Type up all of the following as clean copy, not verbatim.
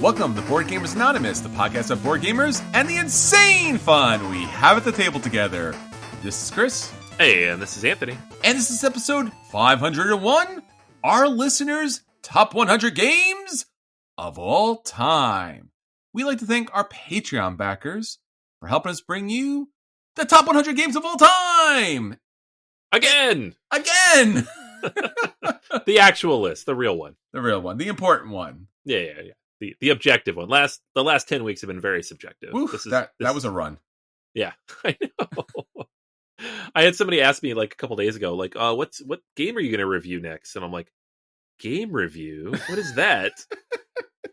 Welcome to Board Gamers Anonymous, the podcast of board gamers and the insane fun we have at the table together. This is Chris. Hey, and this is Anthony. And this is episode 501, our listeners' top 100 games of all time. We like to thank our Patreon backers for helping us bring you the top 100 games of all time. Again! The actual list, the real one. The real one, the important one. Yeah. The objective one. The last 10 weeks have been very subjective. Oof, that was a run. Yeah, I know. I had somebody ask me like a couple days ago, like, what game are you going to review next? And I'm like, game review? What is that?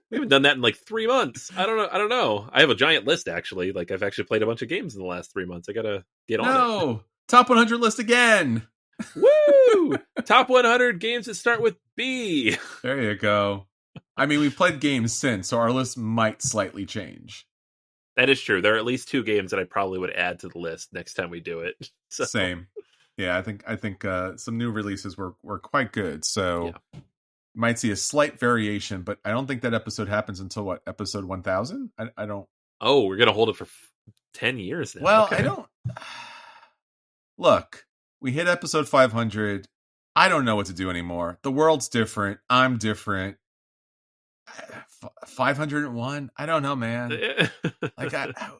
We haven't done that in like 3 months. I don't know. I have a giant list, actually. Like, I've actually played a bunch of games in the last 3 months. I got to get on it. No! Top 100 list again! Woo! Top 100 games that start with B. There you go. I mean, we've played games since, so our list might slightly change. That is true. There are at least 2 games that I probably would add to the list next time we do it. So. Same. Yeah, I think some new releases were quite good, so you might see a slight variation, but I don't think that episode happens until, what, episode 1000? I don't... Oh, we're going to hold it for 10 years now. Well, okay. I don't... Look, we hit episode 500. I don't know what to do anymore. The world's different. I'm different. 501? I don't know, man. Like,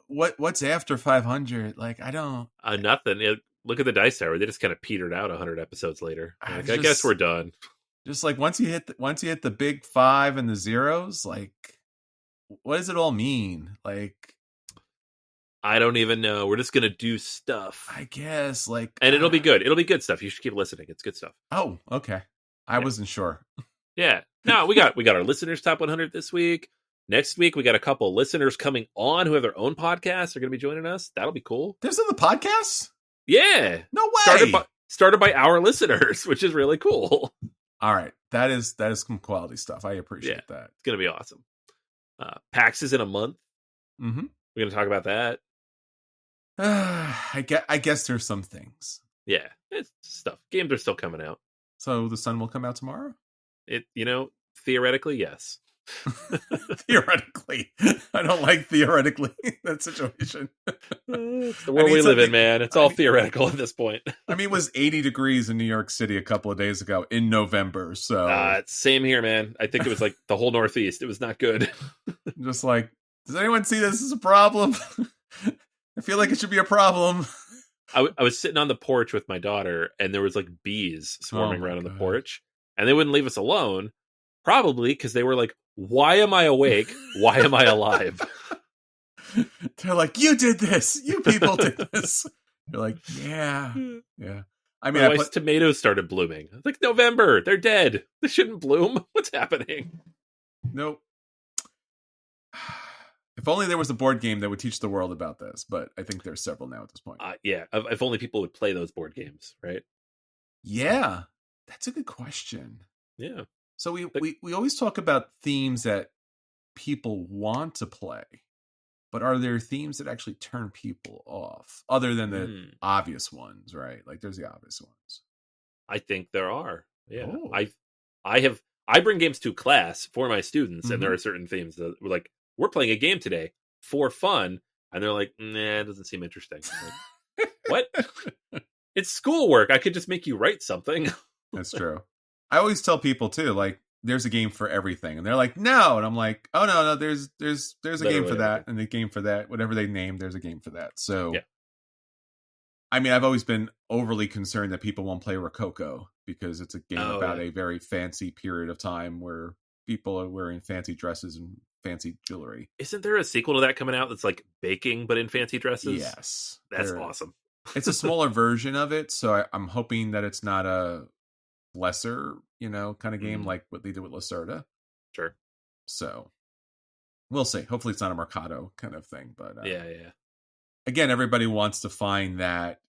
what's after 500? Like, I don't... Nothing. Look at the Dice Tower. They just kind of petered out 100 episodes later. Like, I guess we're done. Just like once you hit the big 5 and the zeros, like, what does it all mean? Like, I don't even know. We're just gonna do stuff, I guess. Like, and it'll be good. It'll be good stuff. You should keep listening. It's good stuff. Oh, okay. I wasn't sure. Yeah. No, we got our listeners top 100 this week. Next week we got a couple listeners coming on who have their own podcasts. They're going to be joining us. That'll be cool. There's other podcasts? Yeah. No way. Started by our listeners, which is really cool. All right. That is some quality stuff. I appreciate that. It's going to be awesome. PAX is in a month. Mm-hmm. We're going to talk about that. I guess there's some things. Yeah. It's stuff. Games are still coming out. So the sun will come out tomorrow? Theoretically, yes. Theoretically. I don't like theoretically that situation. It's the world we live in, man. It's all theoretical at this point. I mean, it was 80 degrees in New York City a couple of days ago in November, so... Same here, man. I think it was like the whole Northeast. It was not good. Just like, does anyone see this as a problem? I feel like it should be a problem. I was sitting on the porch with my daughter, and there was like bees swarming around on the porch, and they wouldn't leave us alone. Probably because they were like, why am I awake? Why am I alive? They're like, you did this. You people did this. You're like, yeah. I mean, my wife's tomatoes started blooming. I was like, November. They're dead. They shouldn't bloom. What's happening? Nope. If only there was a board game that would teach the world about this, but I think there's several now at this point. Yeah. If only people would play those board games, right? Yeah. That's a good question. Yeah. So we always talk about themes that people want to play, but are there themes that actually turn people off other than the obvious ones, right? Like there's the obvious ones. I think there are. Yeah. Oh. I bring games to class for my students, and there are certain themes that we're like, we're playing a game today for fun, and they're like, nah, it doesn't seem interesting. Like, what? It's schoolwork. I could just make you write something. That's true. I always tell people too, like, there's a game for everything, and they're like, no, and I'm like, oh no, there's a game for that, and a game for that, whatever they name, there's a game for that. So, yeah. I mean, I've always been overly concerned that people won't play Rococo because it's a game about a very fancy period of time where people are wearing fancy dresses and fancy jewelry. Isn't there a sequel to that coming out that's like baking but in fancy dresses? Yes, that's awesome. It's a smaller version of it, so I'm hoping that it's not a lesser, kind of game like what they did with Lacerda. Sure. So we'll see. Hopefully it's not a Mercado kind of thing, but yeah. Again, everybody wants to find that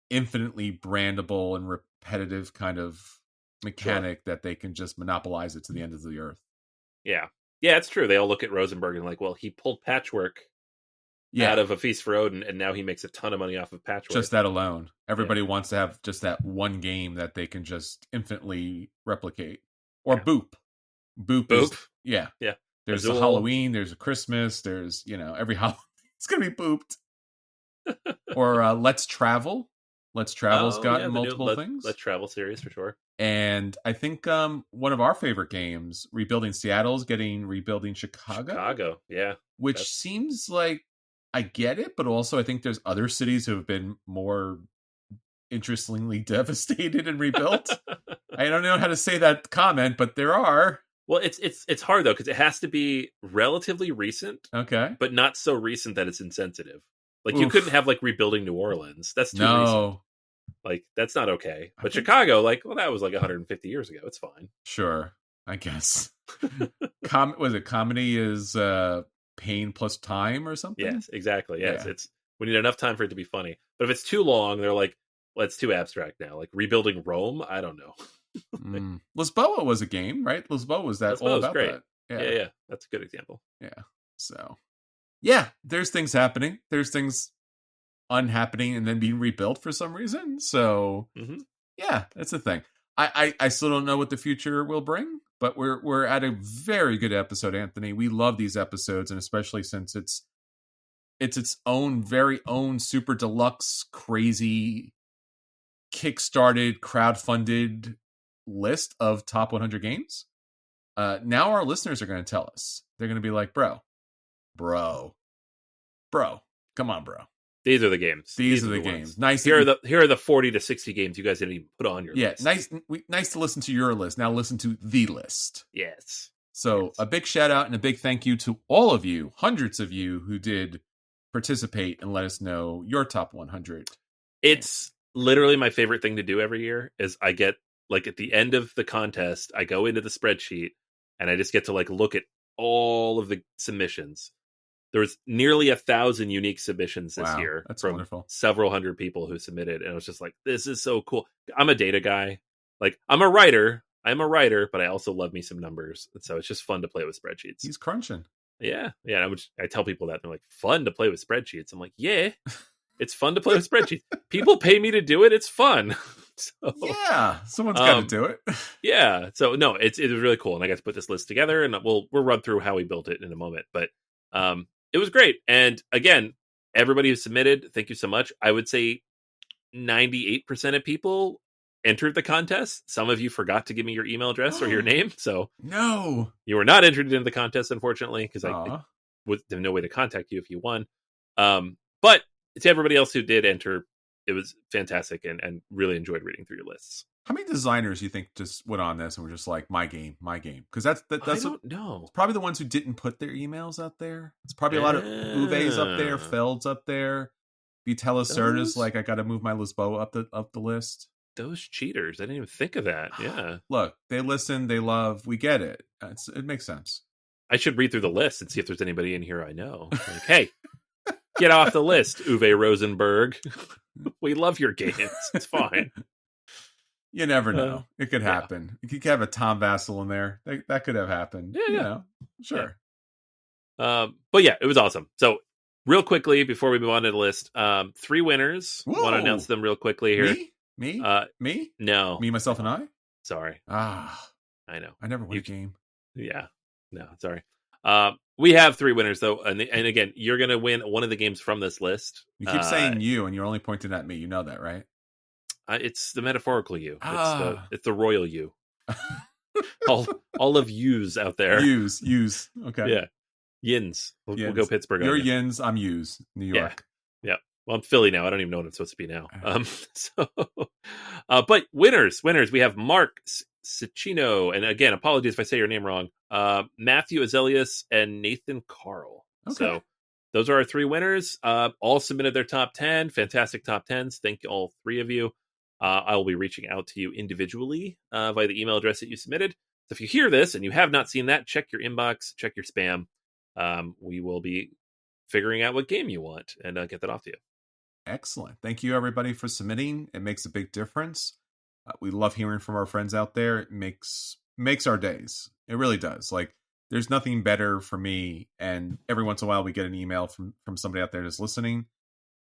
infinitely brandable and repetitive kind of mechanic that they can just monopolize it to the end of the earth. Yeah, it's true. They all look at Rosenberg and like, well, he pulled Patchwork out of A Feast for Odin, and now he makes a ton of money off of Patchwork. Just that alone. Everybody wants to have just that one game that they can just infinitely replicate. Or Boop. Boop. Yeah. There's a Azul. Halloween, there's a Christmas, there's, every Halloween it's going to be pooped. Or Let's Travel. Let's Travel's gotten multiple things. Let's Travel series for sure. And I think one of our favorite games, Rebuilding Seattle's getting Rebuilding Chicago. Yeah. Which seems like I get it, but also I think there's other cities who have been more interestingly devastated and rebuilt. I don't know how to say that comment, but there are. Well, it's hard though, because it has to be relatively recent. Okay. But not so recent that it's insensitive. Like, you couldn't have, like, Rebuilding New Orleans. That's too recent. Like, that's not okay. But Chicago, like, well, that was like 150 years ago. It's fine. Sure, I guess. Was it comedy is pain plus time or something? Yes, exactly. Yes, yeah. We need enough time for it to be funny. But if it's too long, they're like, well, it's too abstract now. Like, Rebuilding Rome? I don't know. Lisboa was a game, right? Lisboa was that. Lisboa all about great. That. Yeah. That's a good example. Yeah. So, yeah, there's things happening. There's things unhappening and then being rebuilt for some reason. So, yeah, that's the thing. I still don't know what the future will bring, but we're at a very good episode, Anthony. We love these episodes, and especially since it's its own very own super deluxe, crazy, kickstarted, crowdfunded list of top 100 games. Now our listeners are going to tell us. They're going to be like, bro, come on, bro. These are the games. These are the games. Ones. Nice. Here are the 40 to 60 games you guys didn't even put on your list. Nice to listen to your list. Now listen to the list. Yes. So a big shout out and a big thank you to all of you, hundreds of you who did participate and let us know your top 100. It's literally my favorite thing to do every year. Is I get, like, at the end of the contest, I go into the spreadsheet and I just get to, like, look at all of the submissions. There was nearly 1,000 unique submissions this year. That's from wonderful. Several hundred people who submitted. And I was just like, this is so cool. I'm a data guy. Like, I'm a writer, but I also love me some numbers. And so it's just fun to play with spreadsheets. He's crunching. Yeah. I tell people that. They're like, fun to play with spreadsheets. I'm like, yeah, it's fun to play with spreadsheets. People pay me to do it. It's fun. So, yeah, someone's got to do it. Yeah. So, no, it was really cool. And I got to put this list together, and we'll run through how we built it in a moment. But it was great. And again, everybody who submitted, thank you so much. I would say 98% of people entered the contest. Some of you forgot to give me your email address or your name. So no, you were not entered into the contest, unfortunately, because I was no way to contact you if you won. But to everybody else who did enter, it was fantastic and really enjoyed reading through your lists. How many designers do you think just went on this and were just like, my game? Because that's I don't know. It's probably the ones who didn't put their emails out there. It's probably a lot of Uwe's up there, Feld's up there, Vitella Cerda's like, I got to move my Lisboa up the list. Those cheaters! I didn't even think of that. Yeah, look, they listen, they love. We get it. It makes sense. I should read through the list and see if there's anybody in here I know. Like, hey, get off the list, Uwe Rosenberg. We love your games. It's fine. You never know. It could happen. You could have a Tom Vassell in there. That could have happened. Yeah, you know, sure. Yeah. But yeah, it was awesome. So real quickly, before we move on to the list, 3 winners. Want to announce them real quickly here. Me? Me? No. Me, myself, and I? Sorry. I know. I never win a game. Yeah. No, sorry. We have 3 winners, though. And again, you're going to win one of the games from this list. You keep saying you, and you're only pointing at me. You know that, right? It's the metaphorical you. It's the royal you. all of yous out there. Yous. Okay. Yeah. Yins. We'll go Pittsburgh. You're Yins. I'm Yous. New York. Yeah. Well, I'm Philly now. I don't even know what I'm supposed to be now. But winners. We have Mark Cicchino, and again, apologies if I say your name wrong. Matthew Ozelius and Nathan Carle. Okay. So those are our 3 winners. All submitted their top 10. Fantastic top 10s. Thank you, all 3 of you. I will be reaching out to you individually via the email address that you submitted. So if you hear this and you have not seen that, check your inbox, check your spam. We will be figuring out what game you want and get that off to you. Excellent. Thank you, everybody, for submitting. It makes a big difference. We love hearing from our friends out there. It makes our days. It really does. Like, there's nothing better for me. And every once in a while, we get an email from somebody out there that's listening.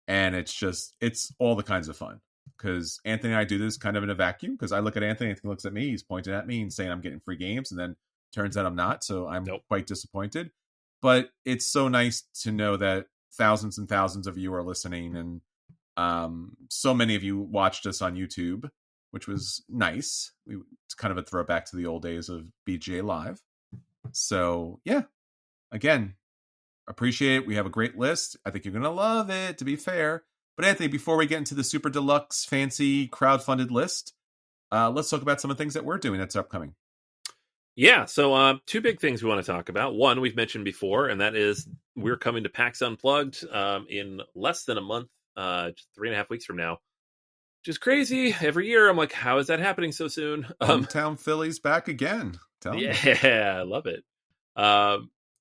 And it's all the kinds of fun. Because Anthony and I do this kind of in a vacuum. Because I look at Anthony looks at me. He's pointing at me and saying I'm getting free games. And then Turns out I'm not, so I'm Nope. quite disappointed. But it's so nice to know that thousands and thousands of you are listening, and so many of you watched us on YouTube, which was nice. It's kind of a throwback to the old days of BGA Live. So yeah, again, appreciate it. We have a great list. I think you're going to love it, to be fair. But Anthony, before we get into the super deluxe, fancy, crowdfunded list, let's talk about some of the things that we're doing that's upcoming. Yeah, so two big things we want to talk about. One, we've mentioned before, and that is we're coming to PAX Unplugged in less than a month, just 3.5 weeks from now, which is crazy. Every year, I'm like, how is that happening so soon? Hometown Philly's back again. Tell me. Yeah, I love it.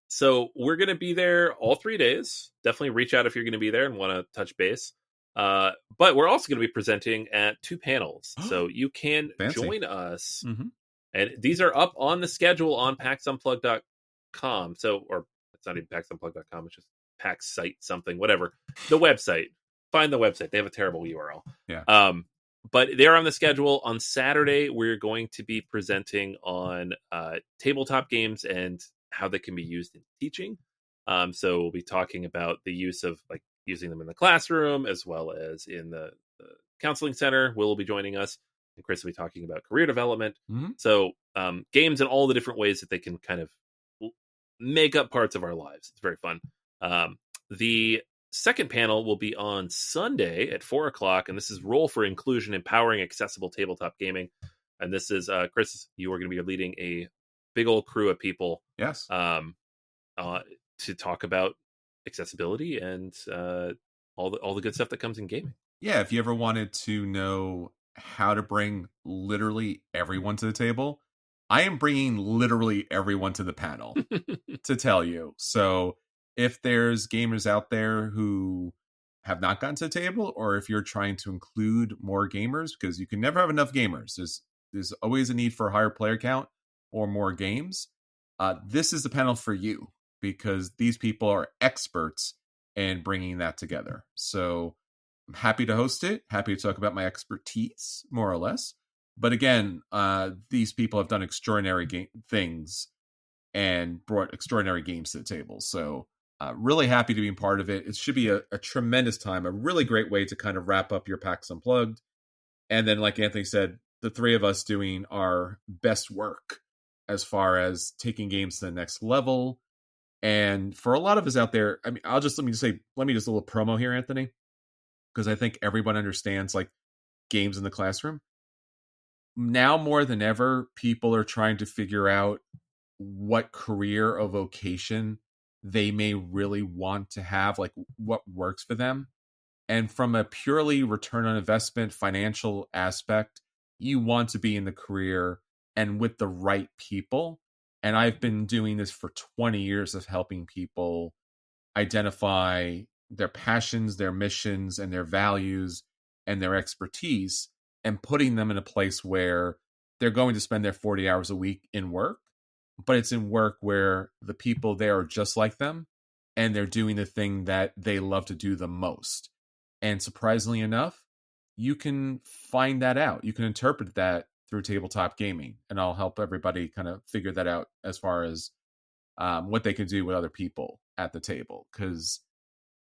So we're going to be there all 3 days. Definitely reach out if you're going to be there and want to touch base. But we're also going to be presenting at 2 panels. So you can join us. Mm-hmm. And these are up on the schedule on paxunplug.com. So, or it's not even paxunplug.com. It's just PAX site something, whatever. The website. Find the website. They have a terrible URL. Yeah. But they're on the schedule. On Saturday, we're going to be presenting on tabletop games and how they can be used in teaching. So we'll be talking about the use of like using them in the classroom as well as in the counseling center. Will be joining us, and Chris will be talking about career development. Mm-hmm. So games and all the different ways that they can kind of make up parts of our lives. It's very fun. The second panel will be on Sunday at 4:00, and this is Role for Inclusion, Empowering Accessible Tabletop Gaming. And this is Chris. You are going to be leading a big old crew of people. Yes. To talk about accessibility and all the good stuff that comes in gaming. Yeah, if you ever wanted to know how to bring literally everyone to the table, I am bringing literally everyone to the panel to tell you. So if there's gamers out there who have not gotten to the table, or if you're trying to include more gamers, because you can never have enough gamers. There's always a need for a higher player count or more games. This is the panel for you, because these people are experts in bringing that together. So I'm happy to host it, happy to talk about my expertise, more or less. But again, these people have done extraordinary things and brought extraordinary games to the table. So really happy to be a part of it. It should be a tremendous time, a really great way to kind of wrap up your PAX Unplugged. And then, like Anthony said, the three of us doing our best work as far as taking games to the next level. And for a lot of us out there, I mean, let me just a little promo here, Anthony, because I think everyone understands like games in the classroom. Now more than ever, people are trying to figure out what career or vocation they may really want to have, like what works for them. And from a purely return on investment financial aspect, you want to be in the career and with the right people. And I've been doing this for 20 years of helping people identify their passions, their missions, and their values and their expertise, and putting them in a place where they're going to spend their 40 hours a week in work, but it's in work where the people there are just like them and they're doing the thing that they love to do the most. And surprisingly enough, you can find that out. You can interpret that through tabletop gaming, and I'll help everybody kind of figure that out as far as what they can do with other people at the table. Because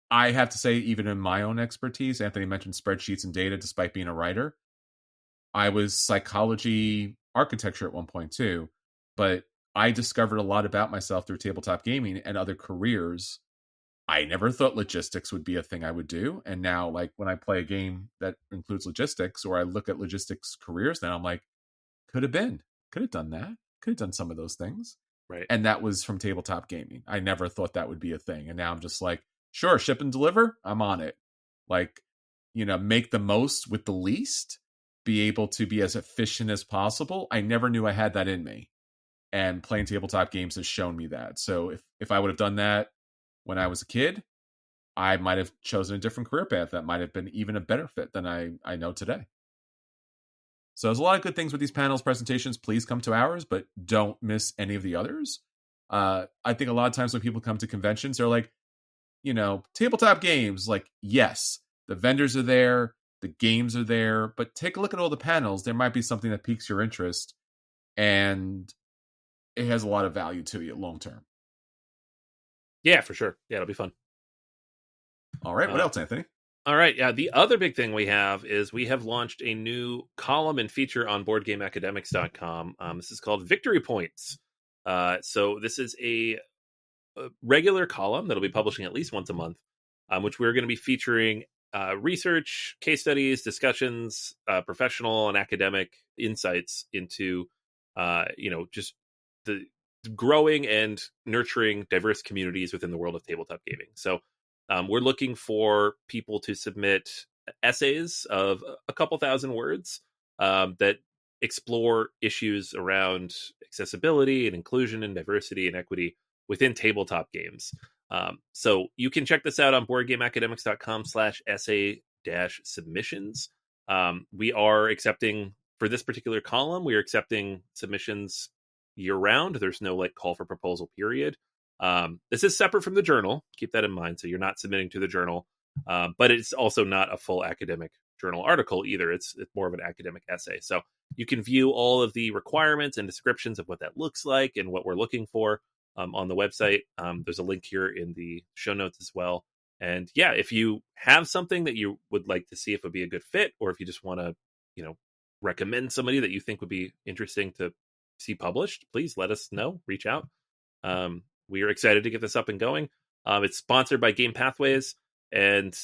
I have to say, even in my own expertise, Anthony mentioned spreadsheets and data, despite being a writer. I was psychology architecture at one point too, but I discovered a lot about myself through tabletop gaming and other careers. I never thought logistics would be a thing I would do. And now, like, when I play a game that includes logistics, or I look at logistics careers, then I'm like, could have done that. Could have done some of those things. Right. And that was from tabletop gaming. I never thought that would be a thing. And now I'm just like, sure, ship and deliver. I'm on it. Like, make the most with the least, be able to be as efficient as possible. I never knew I had that in me. And playing tabletop games has shown me that. So if I would have done that when I was a kid, I might have chosen a different career path that might have been even a better fit than I know today. So there's a lot of good things with these panels, presentations. Please come to ours, but don't miss any of the others. I think a lot of times when people come to conventions, they're like, tabletop games. Like, yes, the vendors are there, the games are there, but take a look at all the panels. There might be something that piques your interest. And it has a lot of value to you long term. Yeah, for sure. Yeah, it'll be fun. All right. What else, Anthony? All right. Yeah. The other big thing we have is we have launched a new column and feature on BoardGameAcademics.com. This is called Victory Points. So this is a regular column that'll be publishing at least once a month, which we're going to be featuring research, case studies, discussions, professional and academic insights into, just the growing and nurturing diverse communities within the world of tabletop gaming. So we're looking for people to submit essays of a couple thousand words that explore issues around accessibility and inclusion and diversity and equity within tabletop games. So you can check this out on boardgameacademics.com/essay-submissions. We are accepting, for this particular column, we are accepting submissions year round. There's no call for proposal period. This is separate from the journal. Keep that in mind. So you're not submitting to the journal, but it's also not a full academic journal article either. It's more of an academic essay. So you can view all of the requirements and descriptions of what that looks like and what we're looking for on the website. There's a link here in the show notes as well. And yeah, if you have something that you would like to see if it would be a good fit, or if you just want to, recommend somebody that you think would be interesting to see published, please let us know. Reach out. We are excited to get this up and going. It's sponsored by Game Pathways, and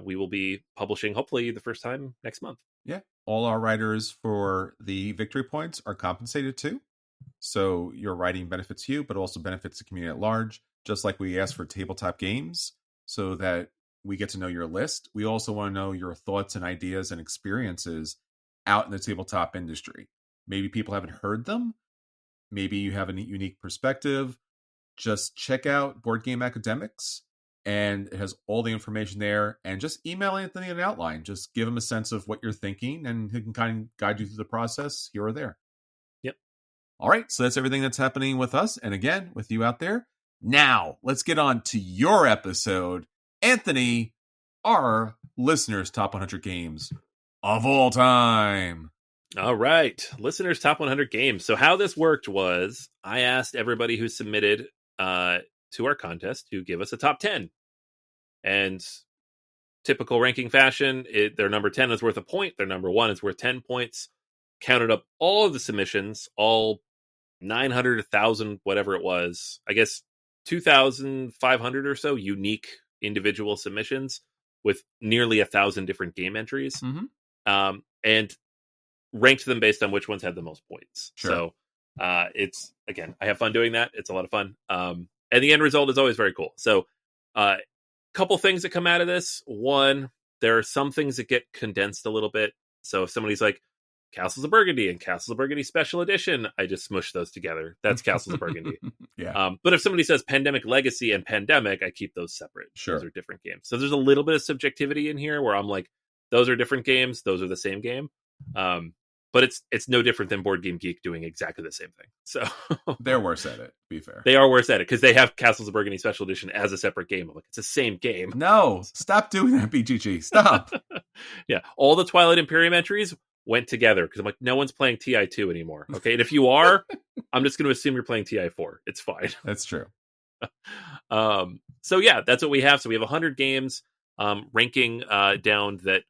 we will be publishing hopefully the first time next month. Yeah. All our writers for the Victory Points are compensated too. So your writing benefits you, but also benefits the community at large, just like we ask for tabletop games so that we get to know your list. We also want to know your thoughts and ideas and experiences out in the tabletop industry. Maybe people haven't heard them. Maybe you have a unique perspective. Just check out Board Game Academics, and it has all the information there. And just email Anthony an outline. Just give him a sense of what you're thinking, and he can kind of guide you through the process here or there. Yep. All right, so that's everything that's happening with us, and again, with you out there. Now, let's get on to your episode. Anthony, our listeners' top 100 games of all time. All right, listeners' top 100 games. So how this worked was I asked everybody who submitted to our contest to give us a top 10. And typical ranking fashion, their number 10 is worth a point. Their number 1 is worth 10 points. Counted up all of the submissions, all 900, 1,000, whatever it was. I guess 2,500 or so unique individual submissions with nearly 1,000 different game entries. Mm-hmm. And ranked them based on which ones had the most points. Sure. So it's, again, I have fun doing that. It's a lot of fun. And the end result is always very cool. So couple things that come out of this. One, there are some things that get condensed a little bit. So if somebody's like Castles of Burgundy and Castles of Burgundy Special Edition, I just smush those together. That's Castles of Burgundy. Yeah. But if somebody says Pandemic Legacy and Pandemic, I keep those separate. Sure. Those are different games. So there's a little bit of subjectivity in here where I'm like, those are different games. Those are the same game. But it's no different than Board Game Geek doing exactly the same thing. So they're worse at it, to be fair. They are worse at it because they have Castles of Burgundy Special Edition as a separate game. I'm like, it's the same game. No, stop doing that, BGG. Stop. Yeah, all the Twilight Imperium entries went together because I'm like, no one's playing TI2 anymore. Okay, and if you are, I'm just going to assume you're playing TI4. It's fine. That's true. So yeah, that's what we have. So we have 100 games ranking down that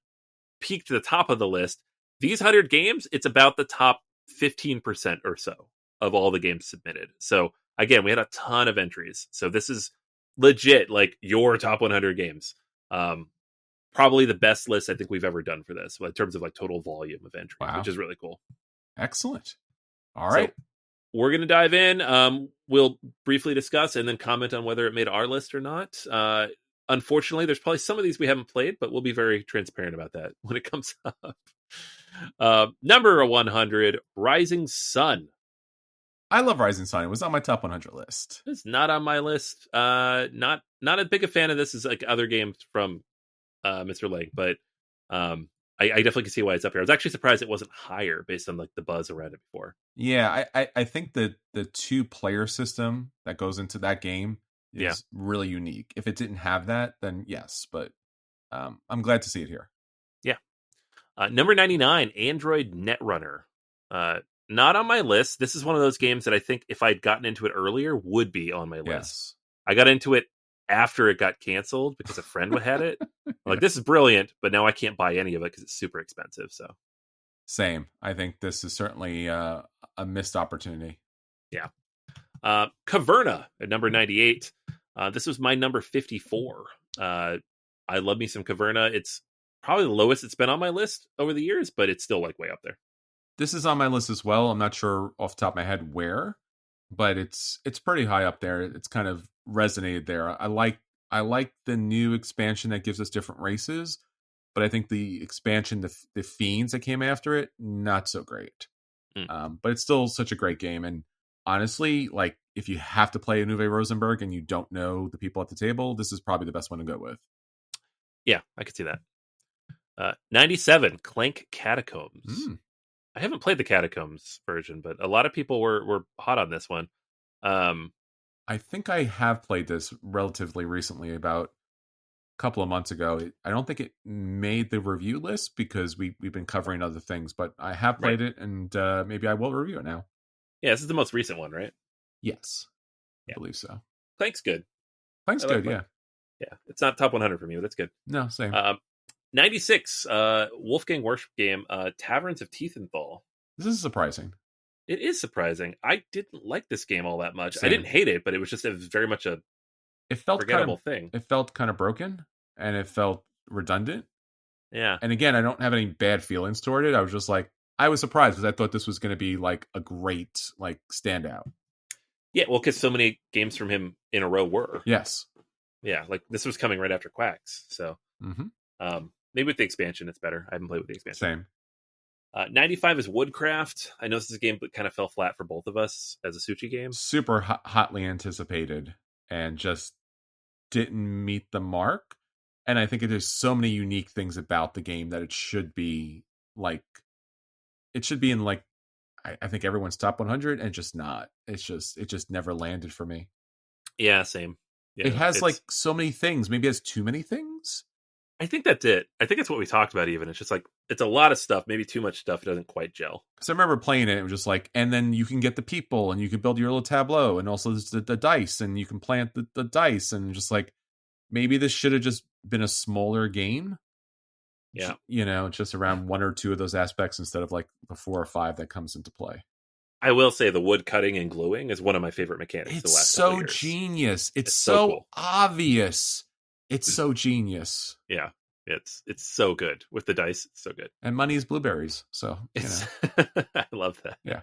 peaked to the top of the list. These 100 games, it's about the top 15% or so of all the games submitted. So again, we had a ton of entries. So this is legit like your top 100 games. Probably the best list I think we've ever done for this in terms of like total volume of entries, wow, which is really cool. Excellent. All right. So we're going to dive in. We'll briefly discuss and then comment on whether it made our list or not. Unfortunately, there's probably some of these we haven't played, but we'll be very transparent about that when it comes up. Number 100, Rising Sun. I love Rising Sun. It was on my top 100 list. It's not on my list. Not as big a fan of this as like other games from Mr. Lang, but I definitely can see why it's up here. I was actually surprised it wasn't higher based on like the buzz around it before. Yeah, I think that the 2-player system that goes into that game is really unique. If it didn't have that, then yes, but I'm glad to see it here. Yeah. Number 99, Android Netrunner. Not on my list. This is one of those games that I think if I'd gotten into it earlier would be on my list. Yes. I got into it after it got canceled because a friend had it. Like, this is brilliant, but now I can't buy any of it because it's super expensive. So, same. I think this is certainly a missed opportunity. Yeah. Caverna at number 98. This was my number 54. I love me some Caverna. It's probably the lowest it's been on my list over the years, but it's still like way up there. This is on my list as well. I'm not sure off the top of my head where, but it's pretty high up there. It's kind of resonated there. I like the new expansion that gives us different races, but I think the expansion, the fiends that came after it, not so great. But it's still such a great game. And honestly, like, if you have to play a Uwe Rosenberg and you don't know the people at the table, this is probably the best one to go with. Yeah, I could see that. 97, Clank Catacombs. I haven't played the Catacombs version, but a lot of people were hot on this one. I think I have played this relatively recently, about a couple of months ago. I don't think it made the review list because we've been covering other things, but I have played it, and maybe I will review it now. Yeah, this is the most recent one, right? Yes, I believe so. Clank's good. Clank's good, yeah. Yeah, it's not top 100 for me, but that's good. No, same. 96, Wolfgang Worship game, Taverns of Tiefenthal. This is surprising. It is surprising. I didn't like this game all that much. Same. I didn't hate it, but it was just very much a forgettable thing. It felt kind of broken, and it felt redundant. Yeah. And again, I don't have any bad feelings toward it. I was just like, I was surprised because I thought this was going to be like a great standout. Yeah, well, because so many games from him in a row were. Yes. Yeah, like this was coming right after Quacks, so maybe with the expansion it's better. I haven't played with the expansion. Same. 95 is Woodcraft. I know this is a game that kind of fell flat for both of us as a Suchi game. Super hotly anticipated and just didn't meet the mark. And I think there's so many unique things about the game that it should be in like, I think everyone's top 100, and just not. It just never landed for me. Yeah, same. Yeah, it has like so many things. Maybe it has too many things. I think that's it. I think it's what we talked about even. It's just like, it's a lot of stuff, maybe too much stuff. It doesn't quite gel. Because I remember playing it was just like, and then you can get the people, and you can build your little tableau, and also there's the dice, and you can plant the dice, and just like, maybe this should have just been a smaller game. Yeah. You know, just around one or two of those aspects instead of like the 4 or 5 that comes into play. I will say the wood cutting and gluing is one of my favorite mechanics. It's the last so genius. It's so cool. Obvious. It's so genius. Yeah, it's so good with the dice. It's so good. And money is blueberries. So I love that. Yeah,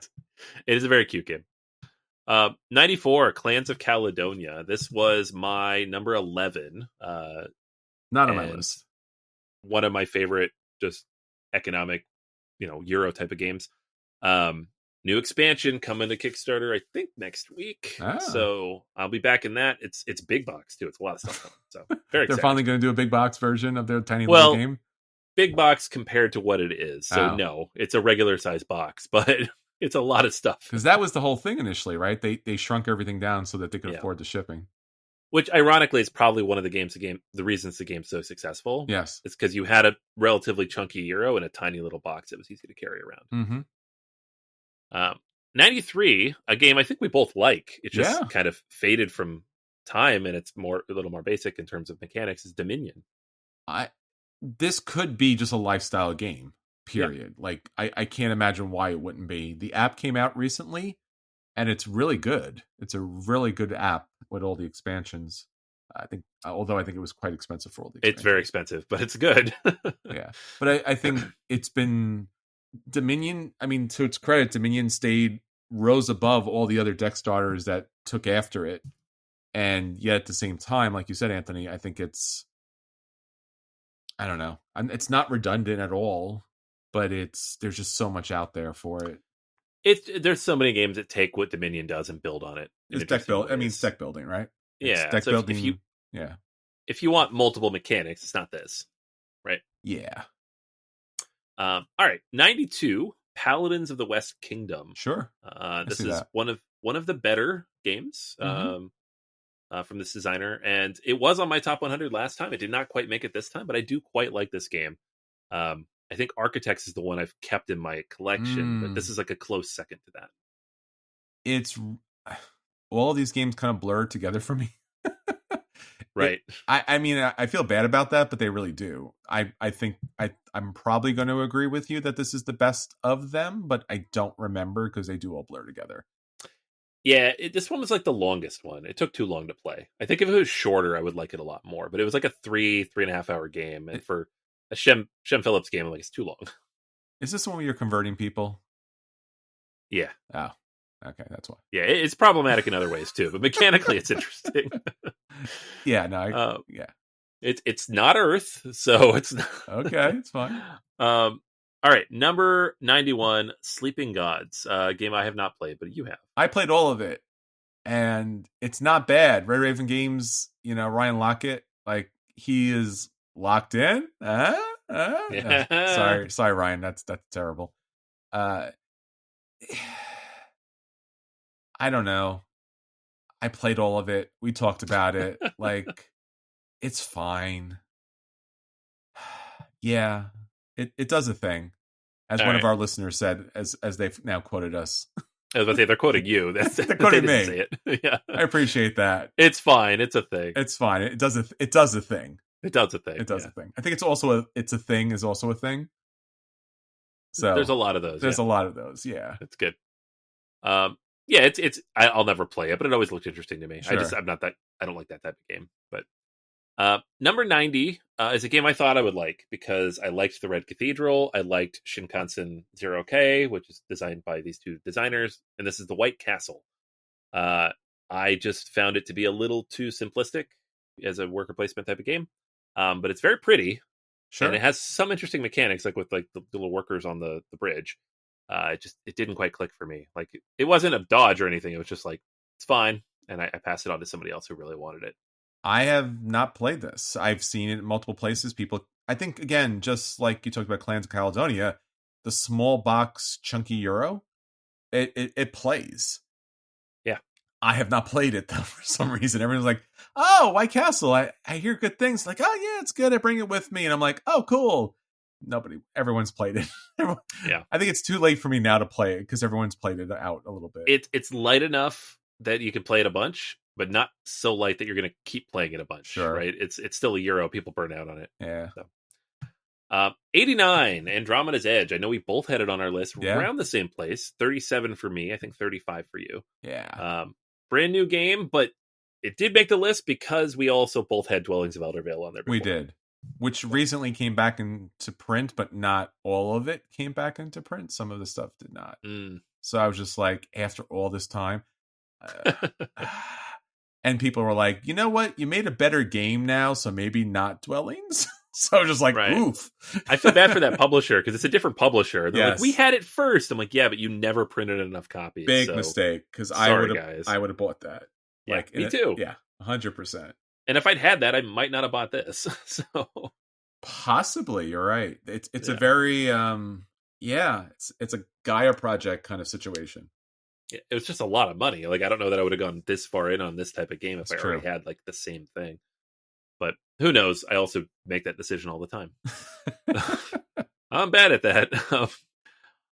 it is a very cute game. 94, Clans of Caledonia. This was my number 11. Not on my list. One of my favorite, just economic, Euro type of games. New expansion coming to Kickstarter, I think next week. So I'll be back in that. It's big box too. It's a lot of stuff. So very They're finally going to do a big box version of their tiny little game. Big box compared to what it is. So no, it's a regular size box, but it's a lot of stuff. Because that was the whole thing initially, right? They shrunk everything down so that they could afford the shipping. Which ironically is probably one of the reasons the game's so successful. Yes. It's because you had a relatively chunky Euro in a tiny little box that was easy to carry around. Mm-hmm. 93, a game I think we both like. It just kind of faded from time, and it's a little more basic in terms of mechanics, is Dominion. This could be just a lifestyle game, period. Yeah. Like, I can't imagine why it wouldn't be. The app came out recently, and it's really good. It's a really good app with all the expansions. I think it was quite expensive for all the expansions. It's very expensive, but it's good. Yeah. But I think it's been Dominion. I mean, to its credit, Dominion rose above all the other deck starters that took after it. And yet at the same time, like you said, Anthony, I think I don't know. It's not redundant at all, but there's just so much out there for it. There's so many games that take what Dominion does and build on it. It's deck build. I mean, it's deck building, right? Yeah. Deck building. If you want multiple mechanics, it's not this, right? Yeah. All right. 92, Paladins of the West Kingdom. Sure. This is one of the better games from this designer, and it was on my top 100 last time. It did not quite make it this time, but I do quite like this game. I think Architects is the one I've kept in my collection, but this is like a close second to that. It's all of these games kind of blur together for me. Right. I mean, I feel bad about that, but they really do. I think I'm probably going to agree with you that this is the best of them, but I don't remember because they do all blur together. Yeah, this one was like the longest one. It took too long to play. I think if it was shorter, I would like it a lot more. But it was like a 3.5 hour game, and for a Shem Phillips game, I'm like, it's too long. Is this one where you're converting people? Yeah. Oh, okay, that's why. Yeah, it's problematic in other ways too, but mechanically, it's interesting. Yeah, no, yeah. It's not Earth, so it's not... Okay, it's fine. All right, number 91, Sleeping Gods, a game I have not played, but you have. I played all of it, and it's not bad. Red Raven Games, Ryan Lockett, like, he is locked in. Yeah. Sorry, Ryan, that's terrible. I don't know. I played all of it. We talked about it. Like, it's fine. Yeah, it does a thing, as all one of our listeners said, as they've now quoted us. I was about to say, they're quoting you. They're quoting me. Say it. Yeah, I appreciate that. It's fine. It's a thing. It's fine. It does a thing. It does a thing. It does a thing. I think it's also it's a thing is also a thing. So there's a lot of those. There's a lot of those. Yeah, it's good. Yeah, it's. I'll never play it, but it always looked interesting to me. Sure. I don't like that type of game. But number 90 is a game I thought I would like because I liked the Red Cathedral. I liked Shinkansen 0K, which is designed by these two designers, and this is the White Castle. I just found it to be a little too simplistic as a worker placement type of game, but it's very pretty. Sure. And it has some interesting mechanics, like with like the little workers on the bridge. It didn't quite click for me. Like it wasn't a dodge or anything. It was just like, it's fine. And I passed it on to somebody else who really wanted it. I have not played this. I've seen it in multiple places. People, I think, again, just like you talked about Clans of Caledonia, the small box chunky Euro, it plays. Yeah. I have not played it, though, for some reason. Everyone's like, oh, White Castle. I hear good things. Like, oh, yeah, it's good. I bring it with me. And I'm like, oh, cool. Everyone's played it. Yeah. I think it's too late for me now to play it because everyone's played it out a little bit. It's light enough that you can play it a bunch, but not so light that you're going to keep playing it a bunch. Sure. Right? It's still a Euro. People burn out on it. Yeah. So. 89, Andromeda's Edge. I know we both had it on our list around the same place. 37 for me. I think 35 for you. Yeah. Brand new game, but it did make the list because we also both had Dwellings of Eldervale on there before. We did. Which recently came back into print, but not all of it came back into print. Some of the stuff did not. So I was just like, after all this time, and people were like, you know what? You made a better game now, so maybe not Dwellings. So I was just like, oof. I feel bad for that publisher because it's a different publisher. They're like, we had it first. I'm like, yeah, but you never printed enough copies. Big mistake because I would have bought that. Yeah, like, me too. Yeah, 100%. And if I'd had that, I might not have bought this. So possibly, you're right. It's a very it's a Gaia project kind of situation. It was just a lot of money. Like I don't know that I would have gone this far in on this type of game if I already had like the same thing. But who knows? I also make that decision all the time. I'm bad at that. All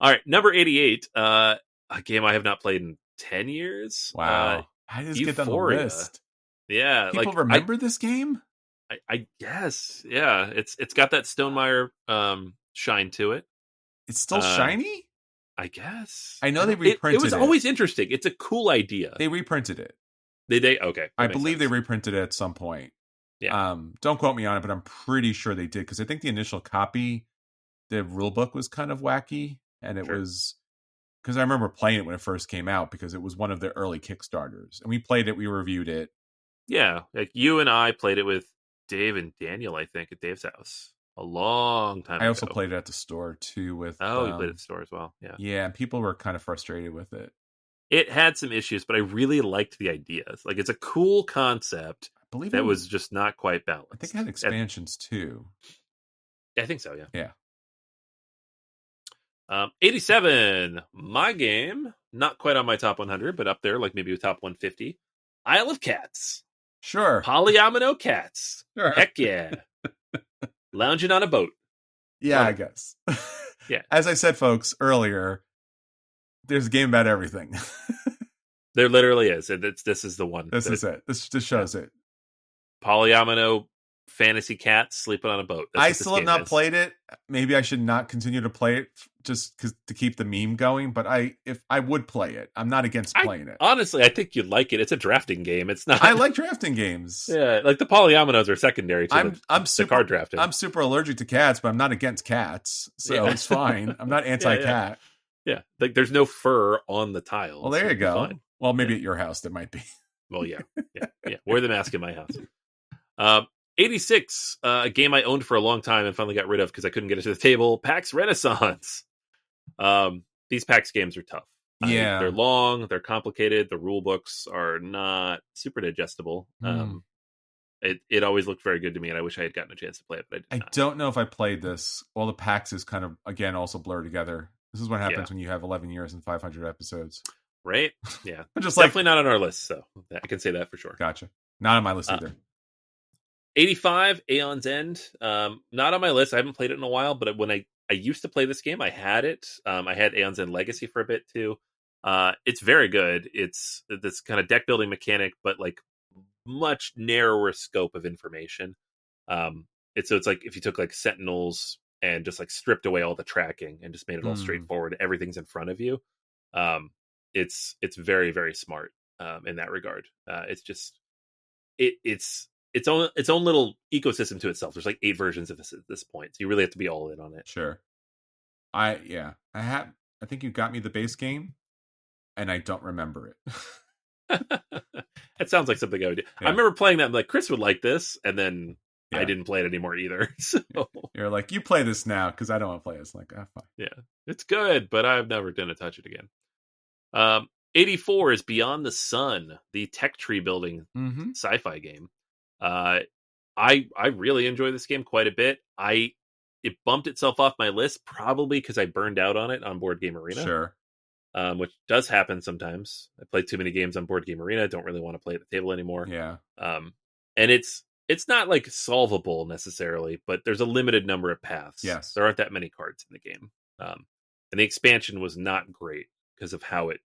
right, number 88, a game I have not played in 10 years. Wow. How did this get on the list? Yeah. People remember this game? I guess. Yeah. It's got that Stonemaier shine to it. It's still shiny? I guess. I know they reprinted it. It was always interesting. It's a cool idea. They reprinted it. They okay. I believe they reprinted it at some point. Yeah. Don't quote me on it, but I'm pretty sure they did because I think the initial copy, the rule book was kind of wacky, and it was because I remember playing it when it first came out because it was one of the early Kickstarters, and we played it, we reviewed it. Yeah, like you and I played it with Dave and Daniel, I think, at Dave's house a long time ago. I also played it at the store too. With you played at the store as well. Yeah, and people were kind of frustrated with it. It had some issues, but I really liked the ideas. Like it's a cool concept. I believe that was just not quite balanced. I think it had expansions too. I think so. Yeah. 87, my game, not quite on my top 100, but up there, like maybe a top 150. Isle of Cats. Sure. Polyomino cats. Sure. Heck yeah. Lounging on a boat. Yeah, I guess. Yeah. As I said, folks, earlier, there's a game about everything. There literally is. This is the one. This is it. This shows it. Polyomino fantasy cats sleeping on a boat. I still have not played it. Maybe I should not continue to play it just to keep the meme going. But if I would play it, I'm not against playing it. Honestly, I think you'd like it. It's a drafting game. It's not. I like drafting games. Yeah, like the polyominoes are secondary to the card drafting. I'm super allergic to cats, but I'm not against cats, so it's fine. I'm not anti-cat. Yeah, like there's no fur on the tiles. Well, there you go. Well, maybe at your house there might be. Well, yeah. Wear the mask in my house. 86, a game I owned for a long time and finally got rid of because I couldn't get it to the table. PAX Renaissance. These PAX games are tough. Yeah, they're long, they're complicated. The rule books are not super digestible. It always looked very good to me, and I wish I had gotten a chance to play it, but I don't know if I played this. All the PAX is kind of again also blur together. This is what happens when you have 11 years and 500 episodes. Right? Yeah. Just definitely not on our list, so I can say that for sure. Gotcha. Not on my list either. 85, Aeon's End. Not on my list. I haven't played it in a while, but when I used to play this game, I had it. I had Aeon's End Legacy for a bit too. It's very good. It's this kind of deck building mechanic, but like much narrower scope of information. It's like if you took like Sentinels and just like stripped away all the tracking and just made it all straightforward. Everything's in front of you. It's very, very smart in that regard. It's just it's its own little ecosystem to itself. There's like 8 versions of this at this point, so you really have to be all in on it. Sure. I think you got me the base game, and I don't remember it. It sounds like something I would do. Yeah. I remember playing that. I'm like, Chris would like this, and then I didn't play it anymore either. So you're like, you play this now because I don't want to play it. It's like, fine. Yeah, it's good, but I've never going to touch it again. 84 is Beyond the Sun, the tech tree building sci-fi game. I really enjoy this game quite a bit. It bumped itself off my list probably because I burned out on it on Board Game Arena. Sure. Which does happen sometimes. I play too many games on Board Game Arena. I don't really want to play at the table anymore. Yeah. And it's not like solvable necessarily, but there's a limited number of paths. Yes. There aren't that many cards in the game. And the expansion was not great because of how it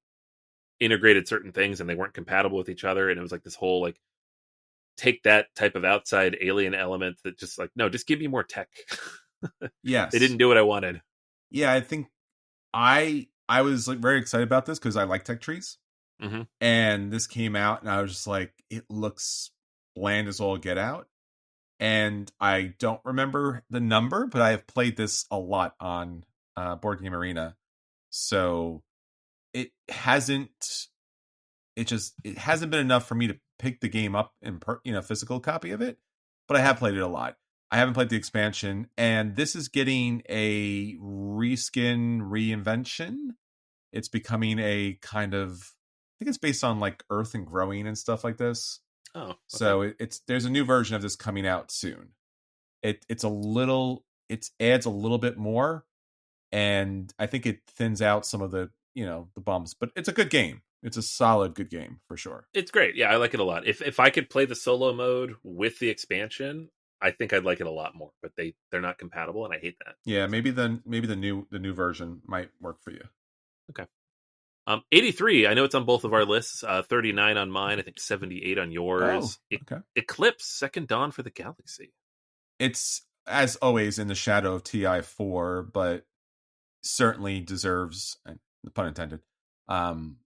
integrated certain things and they weren't compatible with each other. And it was like this whole like take that type of outside alien element that just like, no, just give me more tech. Yes. They didn't do what I wanted. Yeah, I think I was like very excited about this because I like tech trees. And this came out and I was just like, it looks bland as all get out. And I don't remember the number, but I have played this a lot on Board Game Arena. So it hasn't been enough for me to pick the game up in physical copy of it, but I have played it a lot. I haven't played the expansion, and this is getting a reinvention. It's becoming a kind of, I think it's based on like Earth and growing and stuff like this. Oh, okay. So there's a new version of this coming out soon. It adds a little bit more, and I think it thins out some of the the bumps, but it's a good game. It's a solid good game for sure. It's great. Yeah, I like it a lot. If I could play the solo mode with the expansion, I think I'd like it a lot more, but they're not compatible and I hate that. Yeah, maybe the new version might work for you. Okay. 83, I know it's on both of our lists. 39 on mine, I think 78 on yours. Oh, okay. Eclipse, Second Dawn for the Galaxy. It's as always in the shadow of TI4, but certainly deserves, pun intended.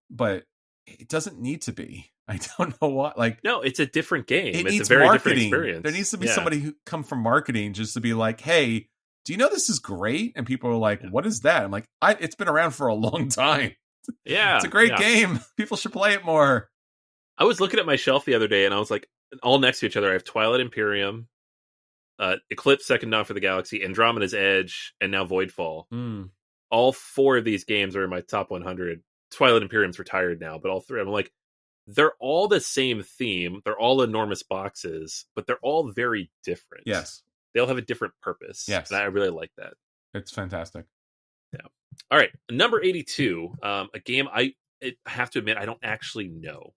But it doesn't need to be. I don't know what. Like, no, it's a different game. It's a very marketing. Different experience. There needs to be somebody who come from marketing just to be like, "Hey, do you know this is great?" And people are like, "What is that?" I'm like, "It's been around for a long time. Yeah, it's a great game. People should play it more." I was looking at my shelf the other day, and I was like, all next to each other. I have Twilight Imperium, Eclipse, Second Dawn for the Galaxy, Andromeda's Edge, and now Voidfall. All 4 of these games are in my top 100. Twilight Imperium's retired now, but all 3, I'm like, they're all the same theme. They're all enormous boxes, but they're all very different. Yes. They all have a different purpose. Yes. And I really like that. It's fantastic. Yeah. All right. Number 82, a game I have to admit I don't actually know.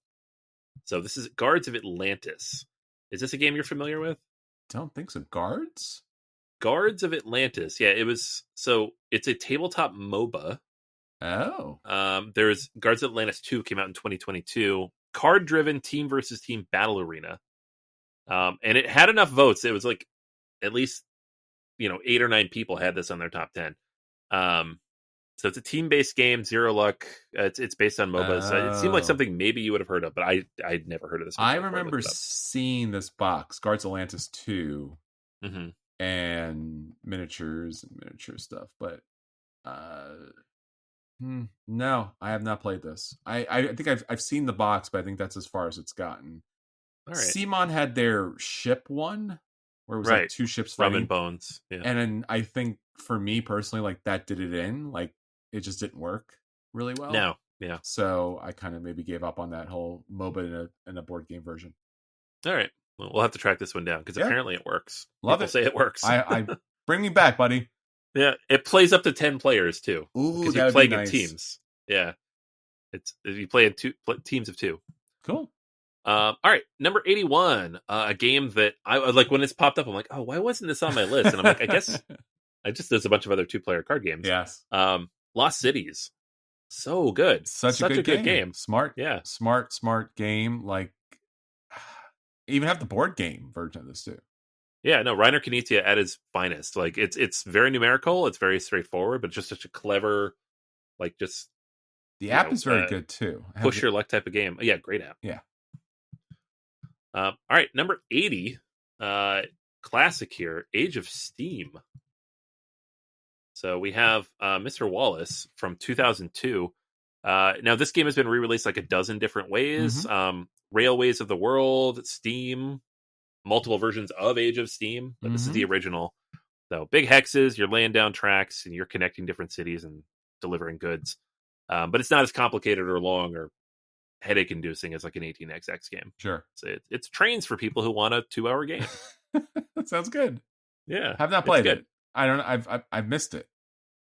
So this is Guards of Atlantis. Is this a game you're familiar with? Don't think so. Guards? Guards of Atlantis. Yeah, it was. So it's a tabletop MOBA. Oh. There's Guards of Atlantis 2 came out in 2022. Card driven team versus team battle arena. And it had enough votes. It was like at least 8 or 9 people had this on their top 10. So it's a team-based game, Zero Luck. It's based on MOBAs. So it seemed like something maybe you would have heard of, but I'd never heard of this. I remember seeing this box, Guards of Atlantis 2, and miniatures and miniature stuff, but no, I have not played this. I think I've seen the box, but I think that's as far as it's gotten. All right. Simon had their ship one, where it was like 2 ships fighting. Rum and Bones. Yeah. And then I think for me personally, like that did it in. Like it just didn't work really well. No, yeah. So I kind of maybe gave up on that whole MOBA in a board game version. All right. Well, we'll have to track this one down because apparently it works. Love People say it works. I bring me back, buddy. Yeah, it plays up to 10 players too. Ooh, because you play in teams. Yeah, you play in teams of 2. Cool. All right, number 81, a game that I like when it's popped up. I'm like, oh, why wasn't this on my list? And I'm like, I guess there's a bunch of other 2-player card games. Yes. Lost Cities, so good, such a good game. Smart, yeah, smart game. Like, even have the board game version of this too. Yeah, no, Reiner Knizia at his finest. Like it's very numerical, it's very straightforward, but just such a clever, like just the app is very good too. Push your luck type of game. Yeah, great app. Yeah. All right, number 80, classic here, Age of Steam. So we have Mr. Wallace from 2002. Now this game has been re-released like a dozen different ways. Railways of the World, Steam, multiple versions of Age of Steam, but this is the original. So big hexes, you're laying down tracks, and you're connecting different cities and delivering goods. But it's not as complicated or long or headache-inducing as like an 18xx game. Sure. So it's trains for people who want a 2-hour game. That sounds good. Yeah. I've not played it. I don't know. I've missed it.